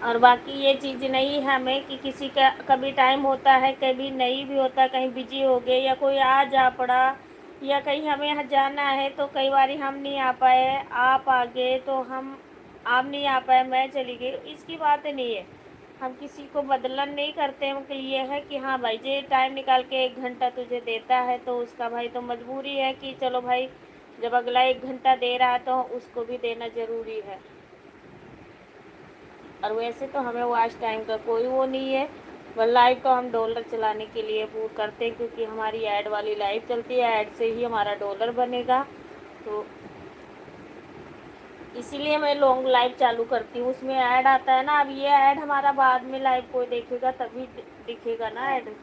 और बाकी ये चीज़ नहीं है हमें कि किसी का कभी टाइम होता है कभी नहीं भी होता, कहीं बिजी हो गए या कोई आ जा पड़ा या कहीं हमें यहाँ जाना है तो कई बार हम नहीं आ पाए, आप आ गए तो हम आप नहीं आ पाए मैं चली गई, इसकी बात नहीं है। हम किसी को बदलन नहीं करते हैं। कि ये है कि हाँ भाई जे टाइम निकाल के 1 घंटा तुझे देता है तो उसका भाई तो मजबूरी है कि चलो भाई जब अगला 1 घंटा दे रहा है तो उसको भी देना ज़रूरी है। और वैसे तो हमें वॉच टाइम का कोई वो नहीं है। वह लाइव तो हम डॉलर चलाने के लिए वो करते हैं क्योंकि हमारी ऐड वाली लाइव चलती है, ऐड से ही हमारा डॉलर बनेगा। तो इसीलिए मैं लॉन्ग लाइव चालू करती हूँ, उसमें ऐड आता है ना। अब ये ऐड हमारा बाद में लाइव कोई देखेगा तभी दिखेगा ना ऐड।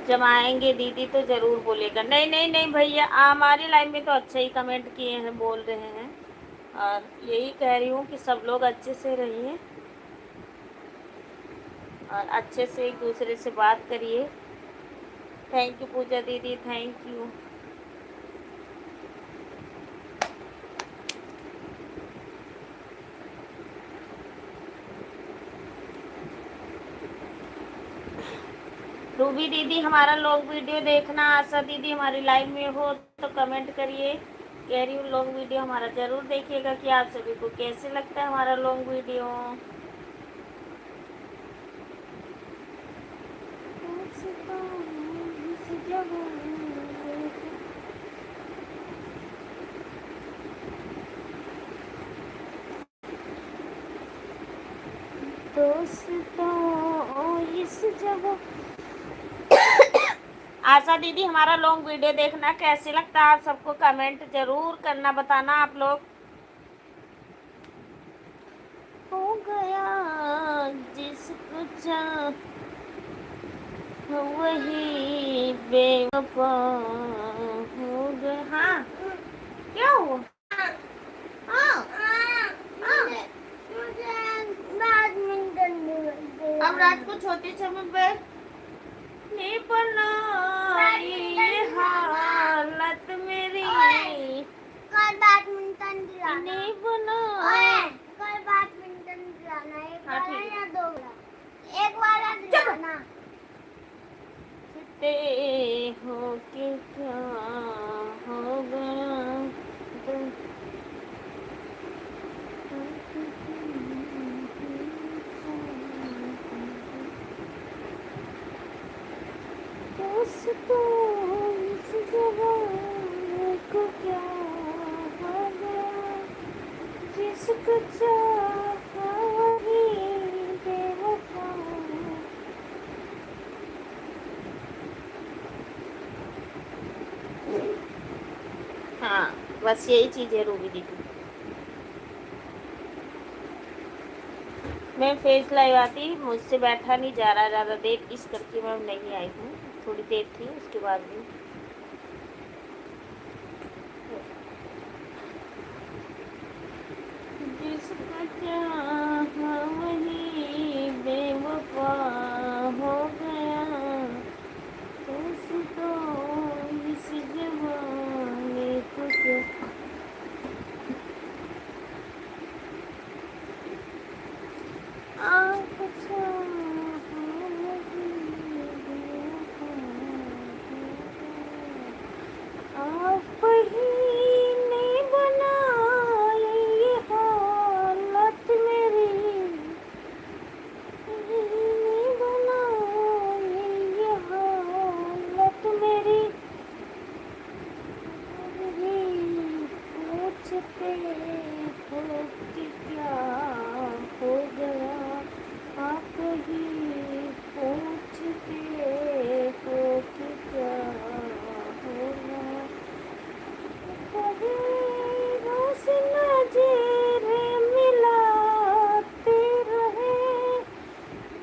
जब आएंगे दीदी तो ज़रूर बोलेगा। नहीं नहीं नहीं भैया, हमारी लाइव में तो अच्छे ही कमेंट किए हैं, बोल रहे हैं। और यही कह रही हूँ कि सब लोग अच्छे से रहिए और अच्छे से एक दूसरे से बात करिए। थैंक यू पूजा दीदी, थैंक यू। रूबी दीदी हमारा लॉन्ग वीडियो देखना, आशा दीदी हमारी लाइव में हो तो कमेंट करिए। कह रही हूँ लॉन्ग वीडियो हमारा ज़रूर देखिएगा कि आप सभी को कैसे लगता है हमारा लॉन्ग वीडियो। दोस्तों इस जगह आशा दीदी हमारा लॉन्ग वीडियो देखना कैसे लगता है आप सबको कमेंट जरूर करना, बताना आप लोग। हो गया जिसको चाह वही बेवफा हो गया। हाँ क्या हुआ? हाँ मुझे बैडमिंटन अब रात को छोटे चमक बैठ नहीं पड़ना ये हालत मेरी। कल बैडमिंटन दिला। नहीं बना। कल बैडमिंटन जाना है, एक हाँ, वाला ठीक है। या दो वाला? एक वाला जाना। छुट्टे हो के क्या हो गया। दोस्तों इस जमाने को क्या हो गया, जिसको चाहा वही बेवफा। हाँ, बस यही चीज़ है रूबी दीदी। मैं फेस लाइव आती, मुझसे बैठा नहीं जा रहा ज़्यादा देर, इस करके मैं नहीं आई हूँ। थोड़ी देर थी, उसके बाद भी जिसका चाहा वही बेवफा हो गया। दोस्तों इस जमाने को क्या। आप ही ने बनाई ये हालत मेरी, ने बनाई ये हालत मेरी। पूछते हो कि क्या हो गया, आप ही पूछते हो कि क्या हो गया। कभी रोज नजरे मिलाते रहे,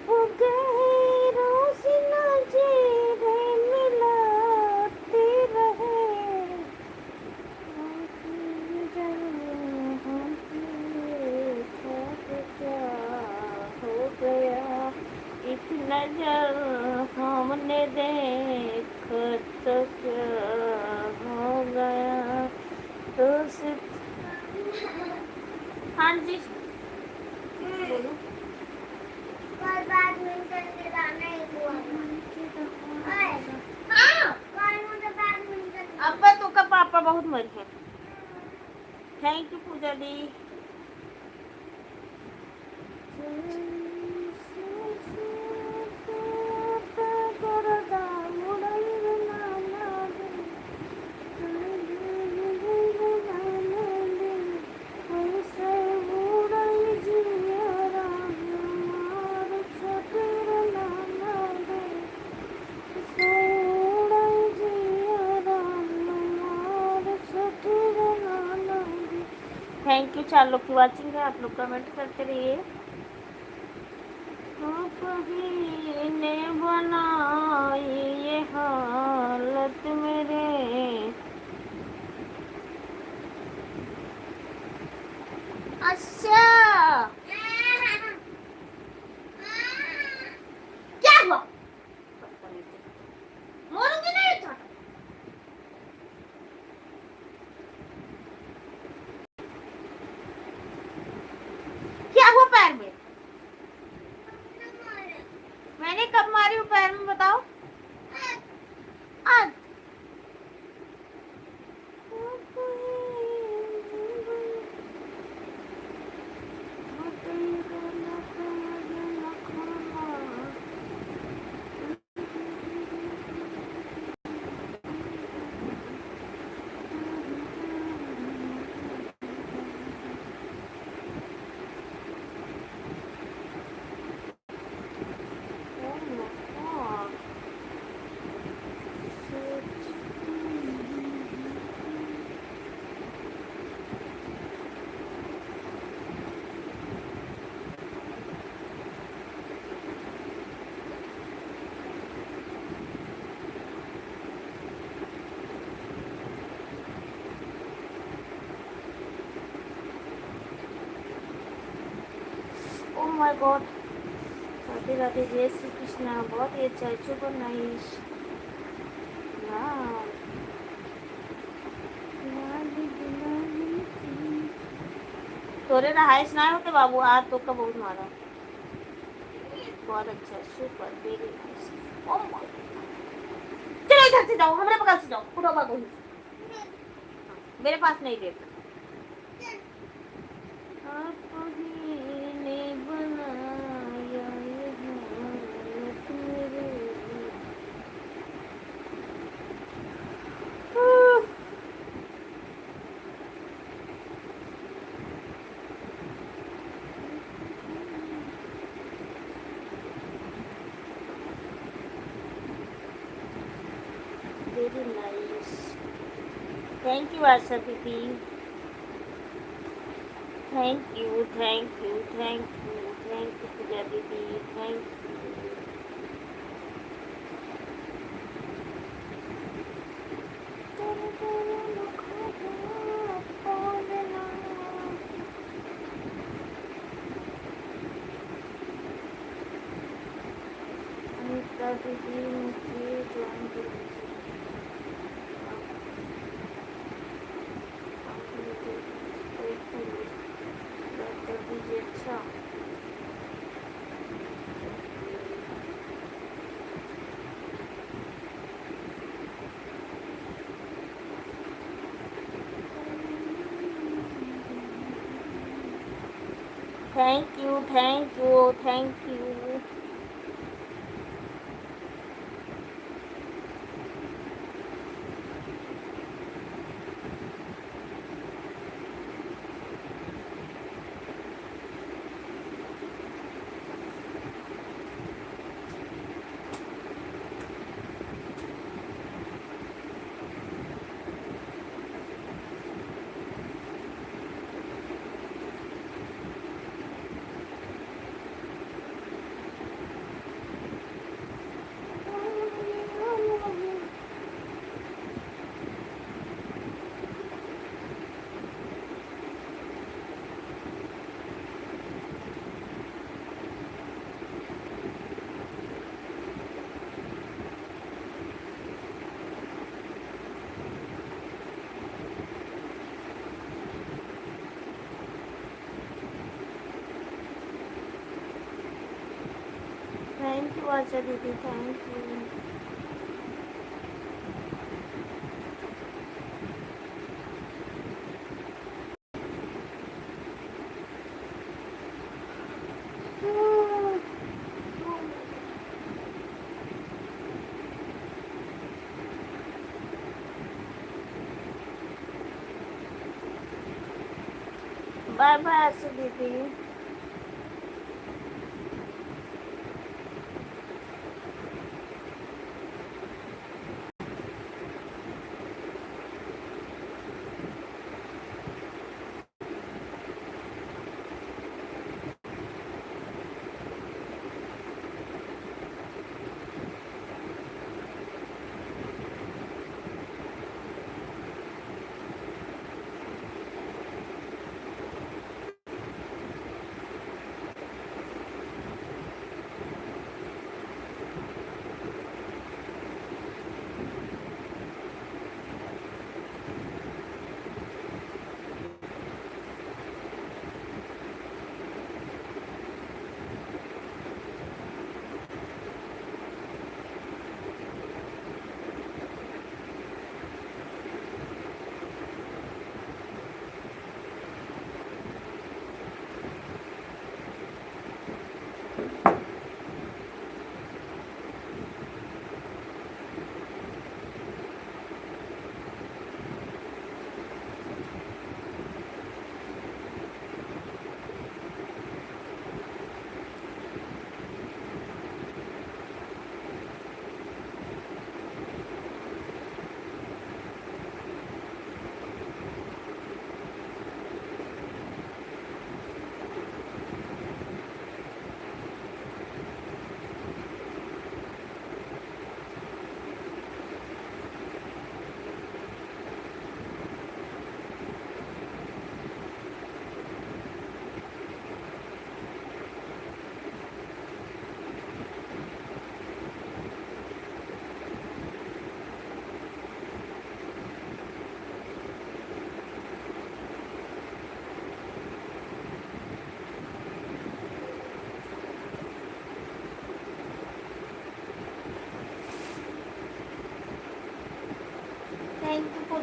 हो गए रोज नजरे मिलाते रहे। हो गया एक नजर हमने देख तो क्या हो गया। तो हाँ जी बोलो। कल बैडमिंटन जाना है, एक वाला। हाँ, कल मुझे बैडमिंटन। अब्बा तो का पापा बहुत मर है। थैंक यू पूजा दी। थैंक यू, 4 लोग की वॉचिंग है, आप लोग कमेंट करते रहिए। कभी ने बनाई ये हालत मेरे, अच्छा क्या हुआ, मोरूंगी नहीं था। क्या हुआ पैर में, मैंने कब मारी हूँ पैर में बताओ। आज oh my God, Radhe Radhe, जय श्री कृष्णा, बहुत ही अच्छा है, सुपर नाइस। तोरे रहायश ना होते बाबू आज तो का बहुत मारा बहुत अच्छा सुपर वेरी नाइस चलो इधर से जाओ हमारे बगल से जाओ पूरा भागो मेरे पास नहीं देता आपको ही ने बनाया ये हालत मेरे very nice thank you Asha दीदी thank you thank you thank you thank you Pooja दीदी थैंक यू अनिता दीदी मुझे ज्वाइन कर दीजिए अच्छा thank you thank you thank you thank you Asha दीदी thank you bye bye Asha दीदी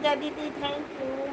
पूजा दीदी, thank you.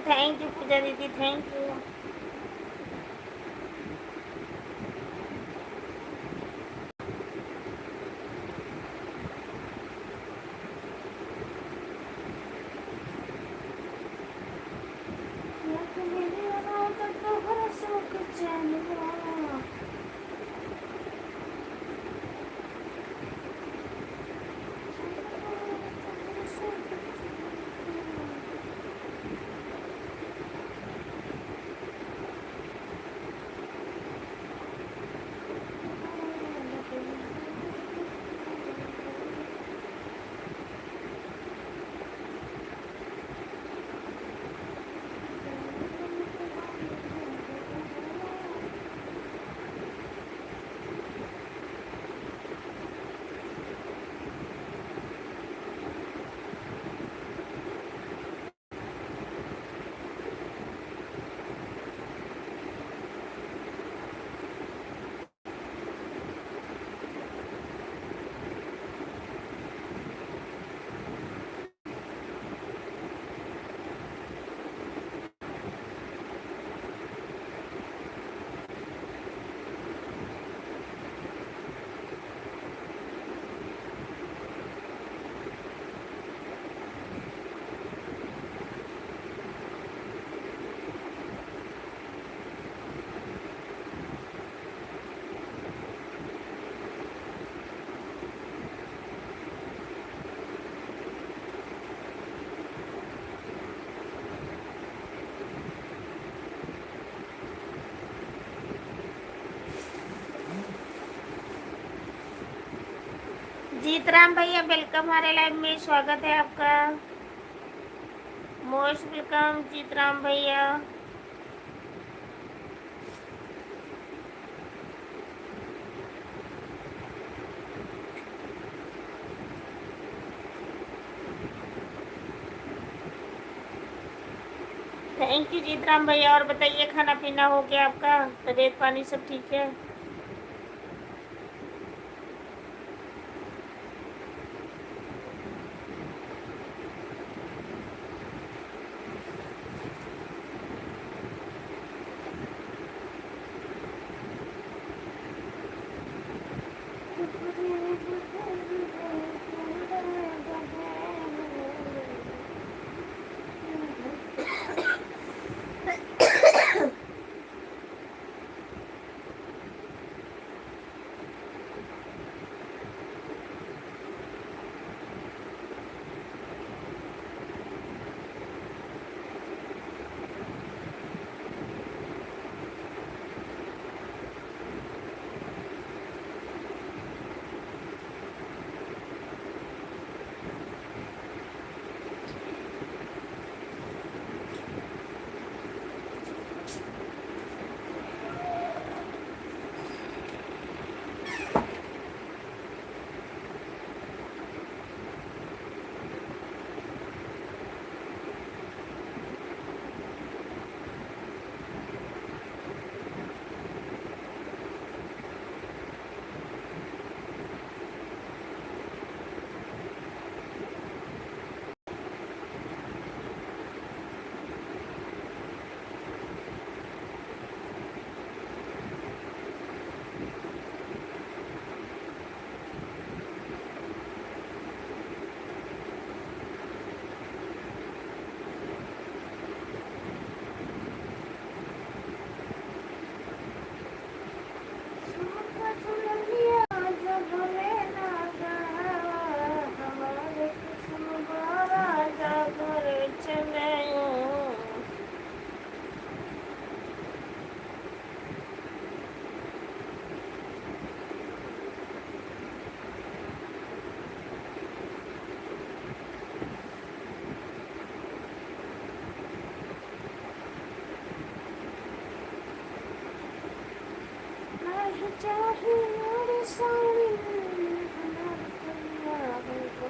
Thank you Pooja दीदी, थैंक यू। जीतराम भैया वेलकम हमारे लाइव में, स्वागत है आपका, मोस्ट वेलकम जीतराम भैया। थैंक यू जीतराम भैया। और बताइए खाना पीना हो गया आपका, तबीयत पानी सब ठीक है? चाहे और सारी दुनिया हो।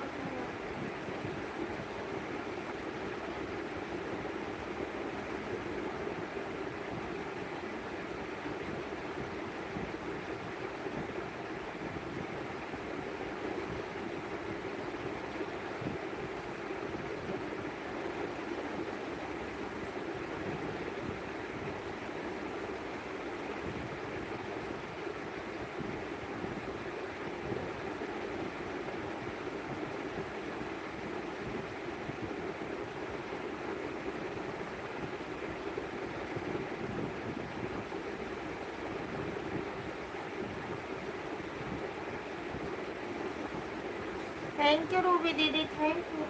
थैंक यू रूबी दीदी, thank you.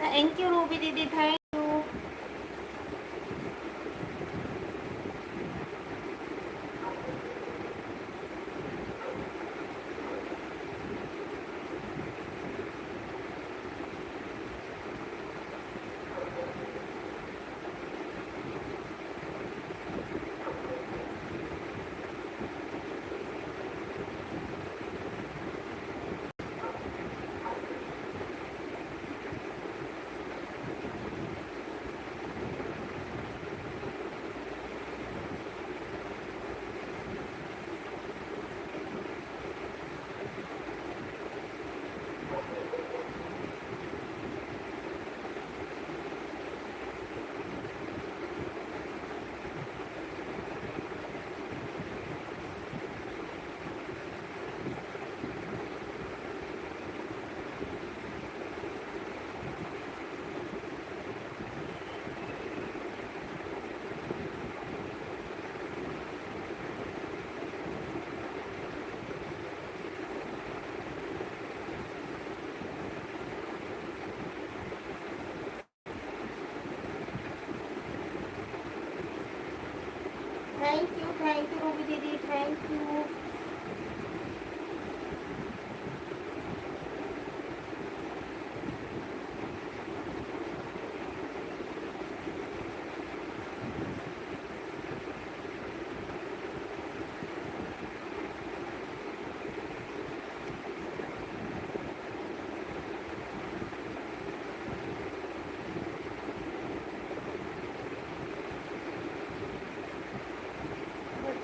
Thank you Ruby दीदी, thank you. Thank you Ruby दीदी, थैंक यू।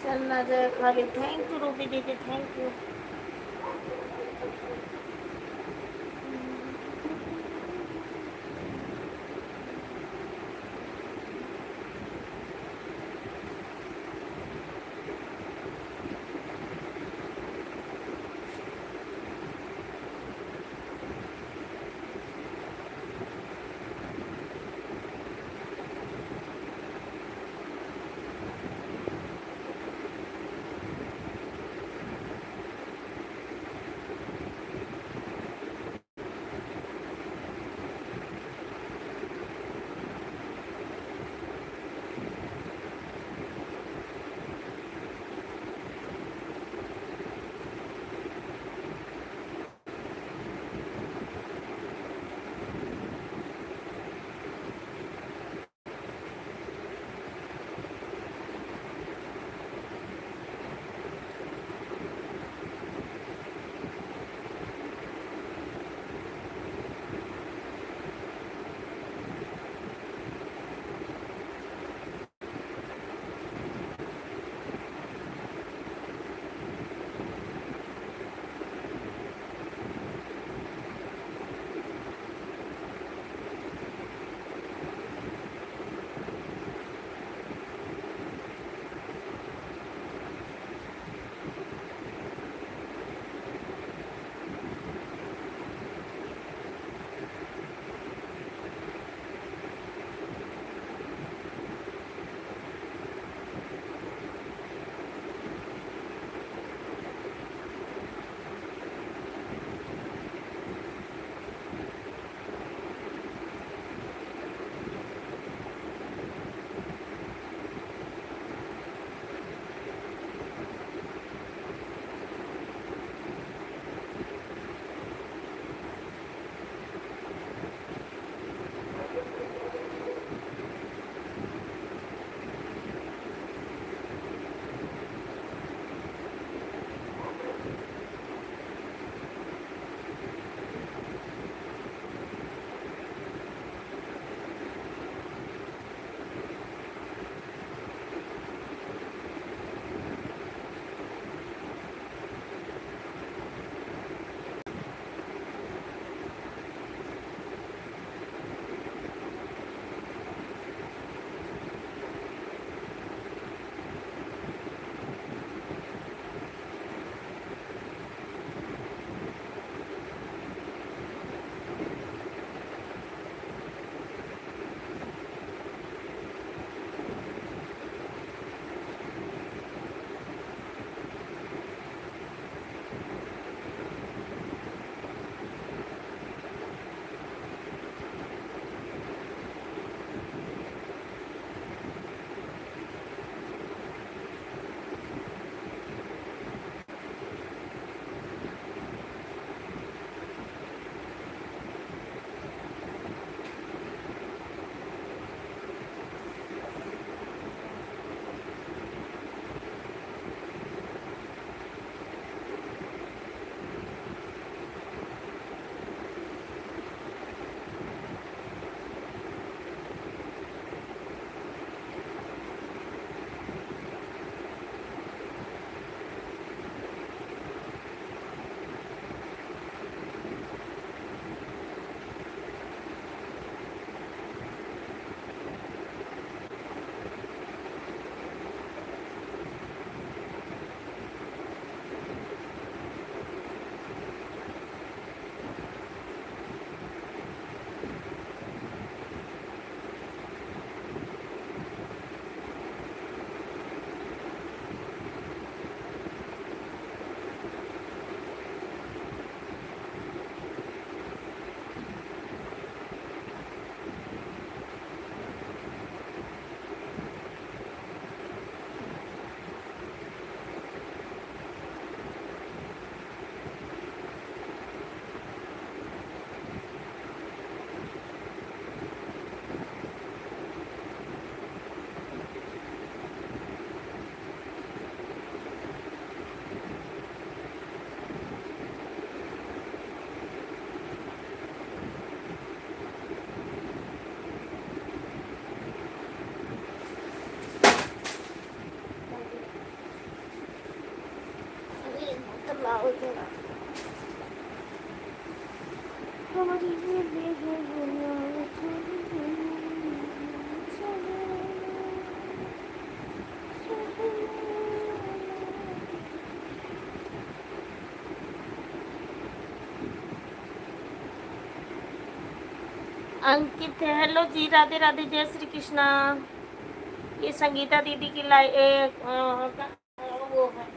चलना जाए खाली, थैंक यू रूबी दीदी, थैंक यू। अंकित है, हेलो जी, राधे राधे, जय श्री कृष्णा। ये संगीता दीदी की वो है।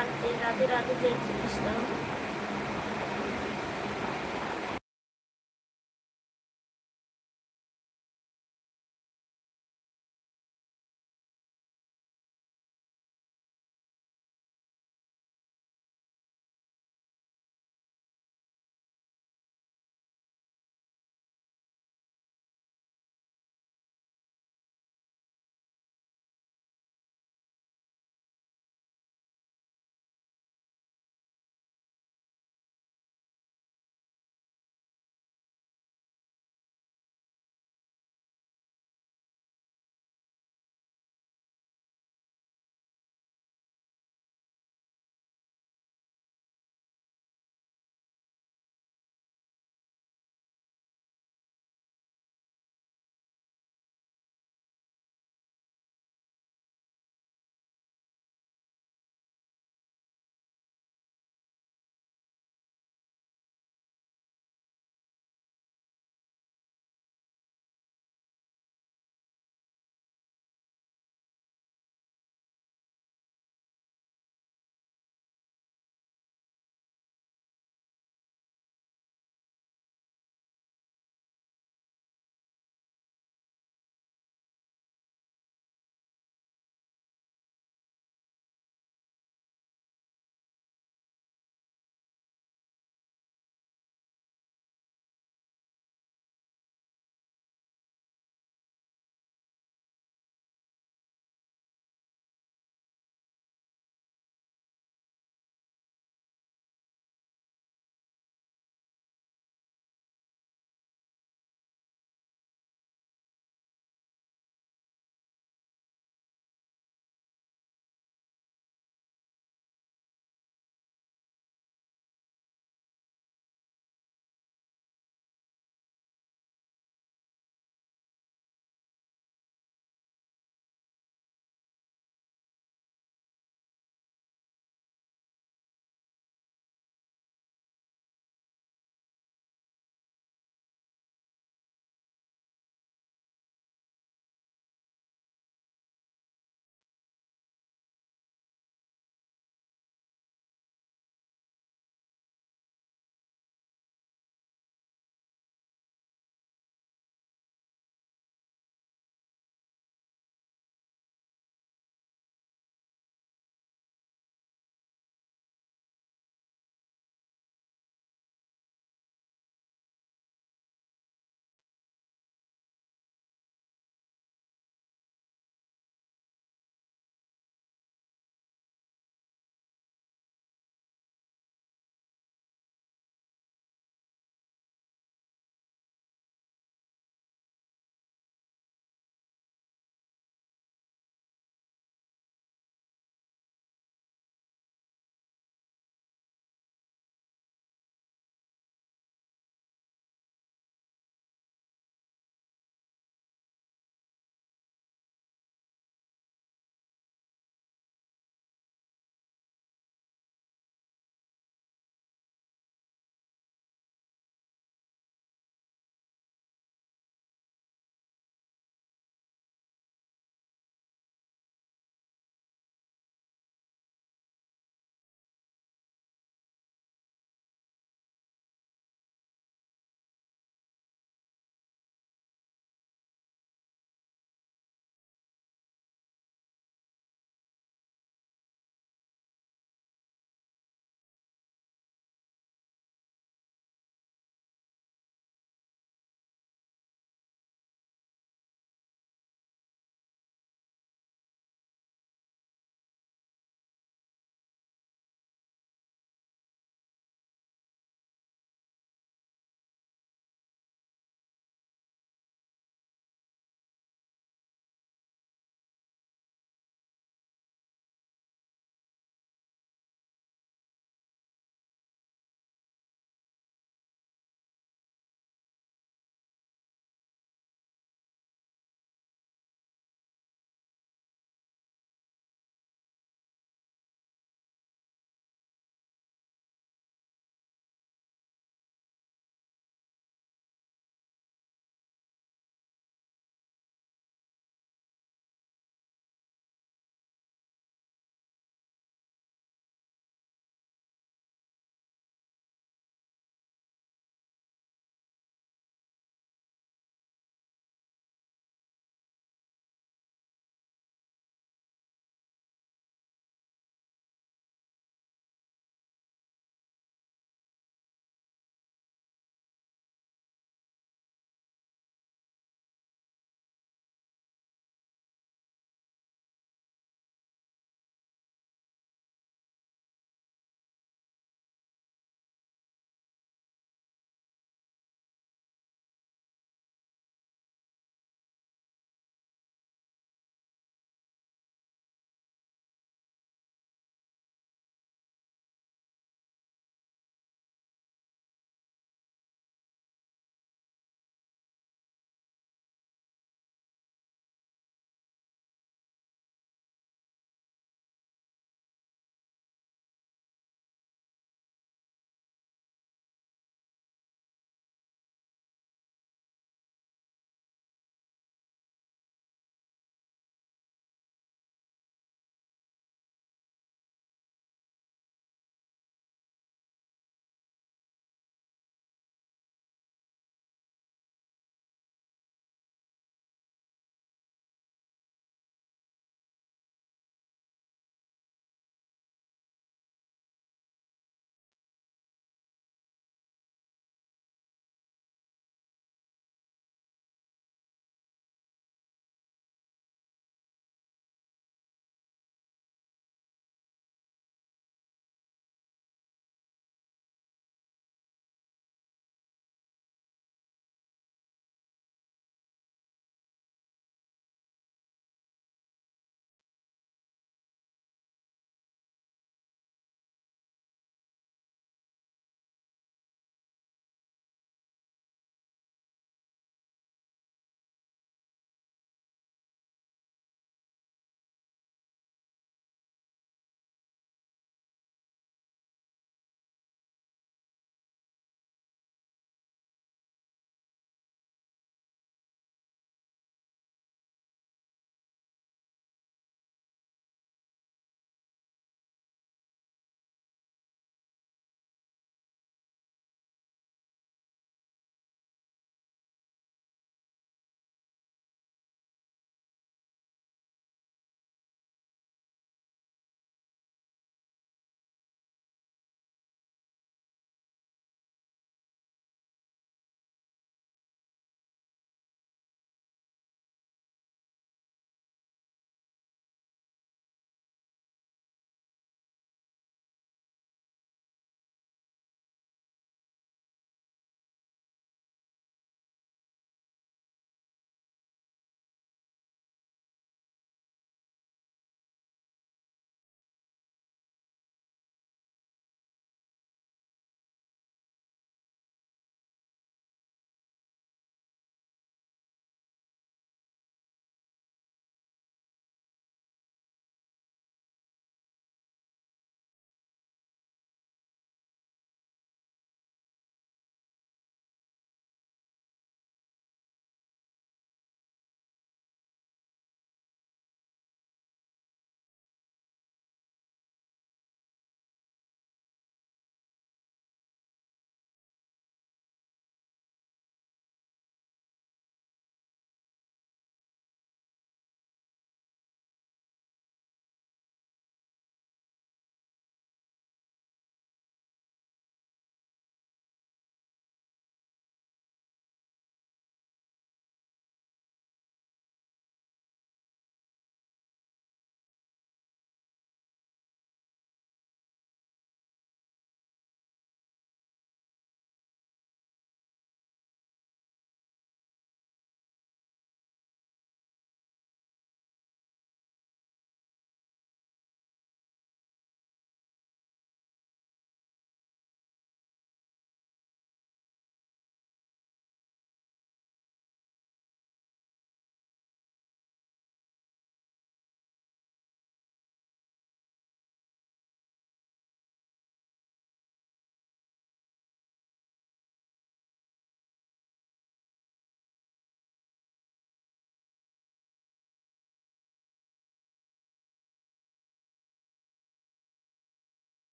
आंटी, राधे राधे, जय Shri Krishna.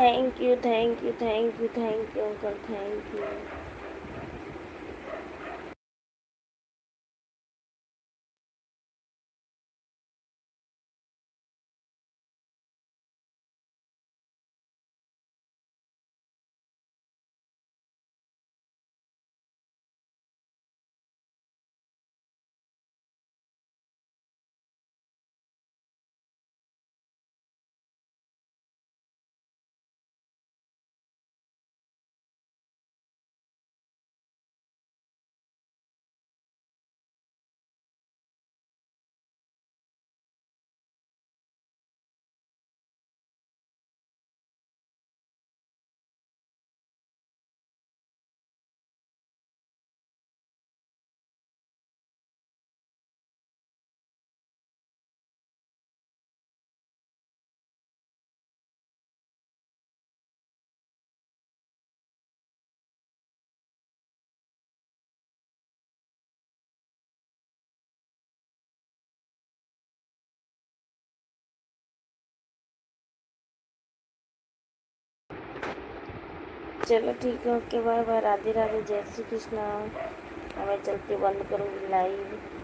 Thank you thank you thank you thank you uncle, thank you. चलो ठीक है, okay bye bye, Radhe Radhe, जय श्री कृष्णा। अब मैं चलती बंद करूँगी लाइव।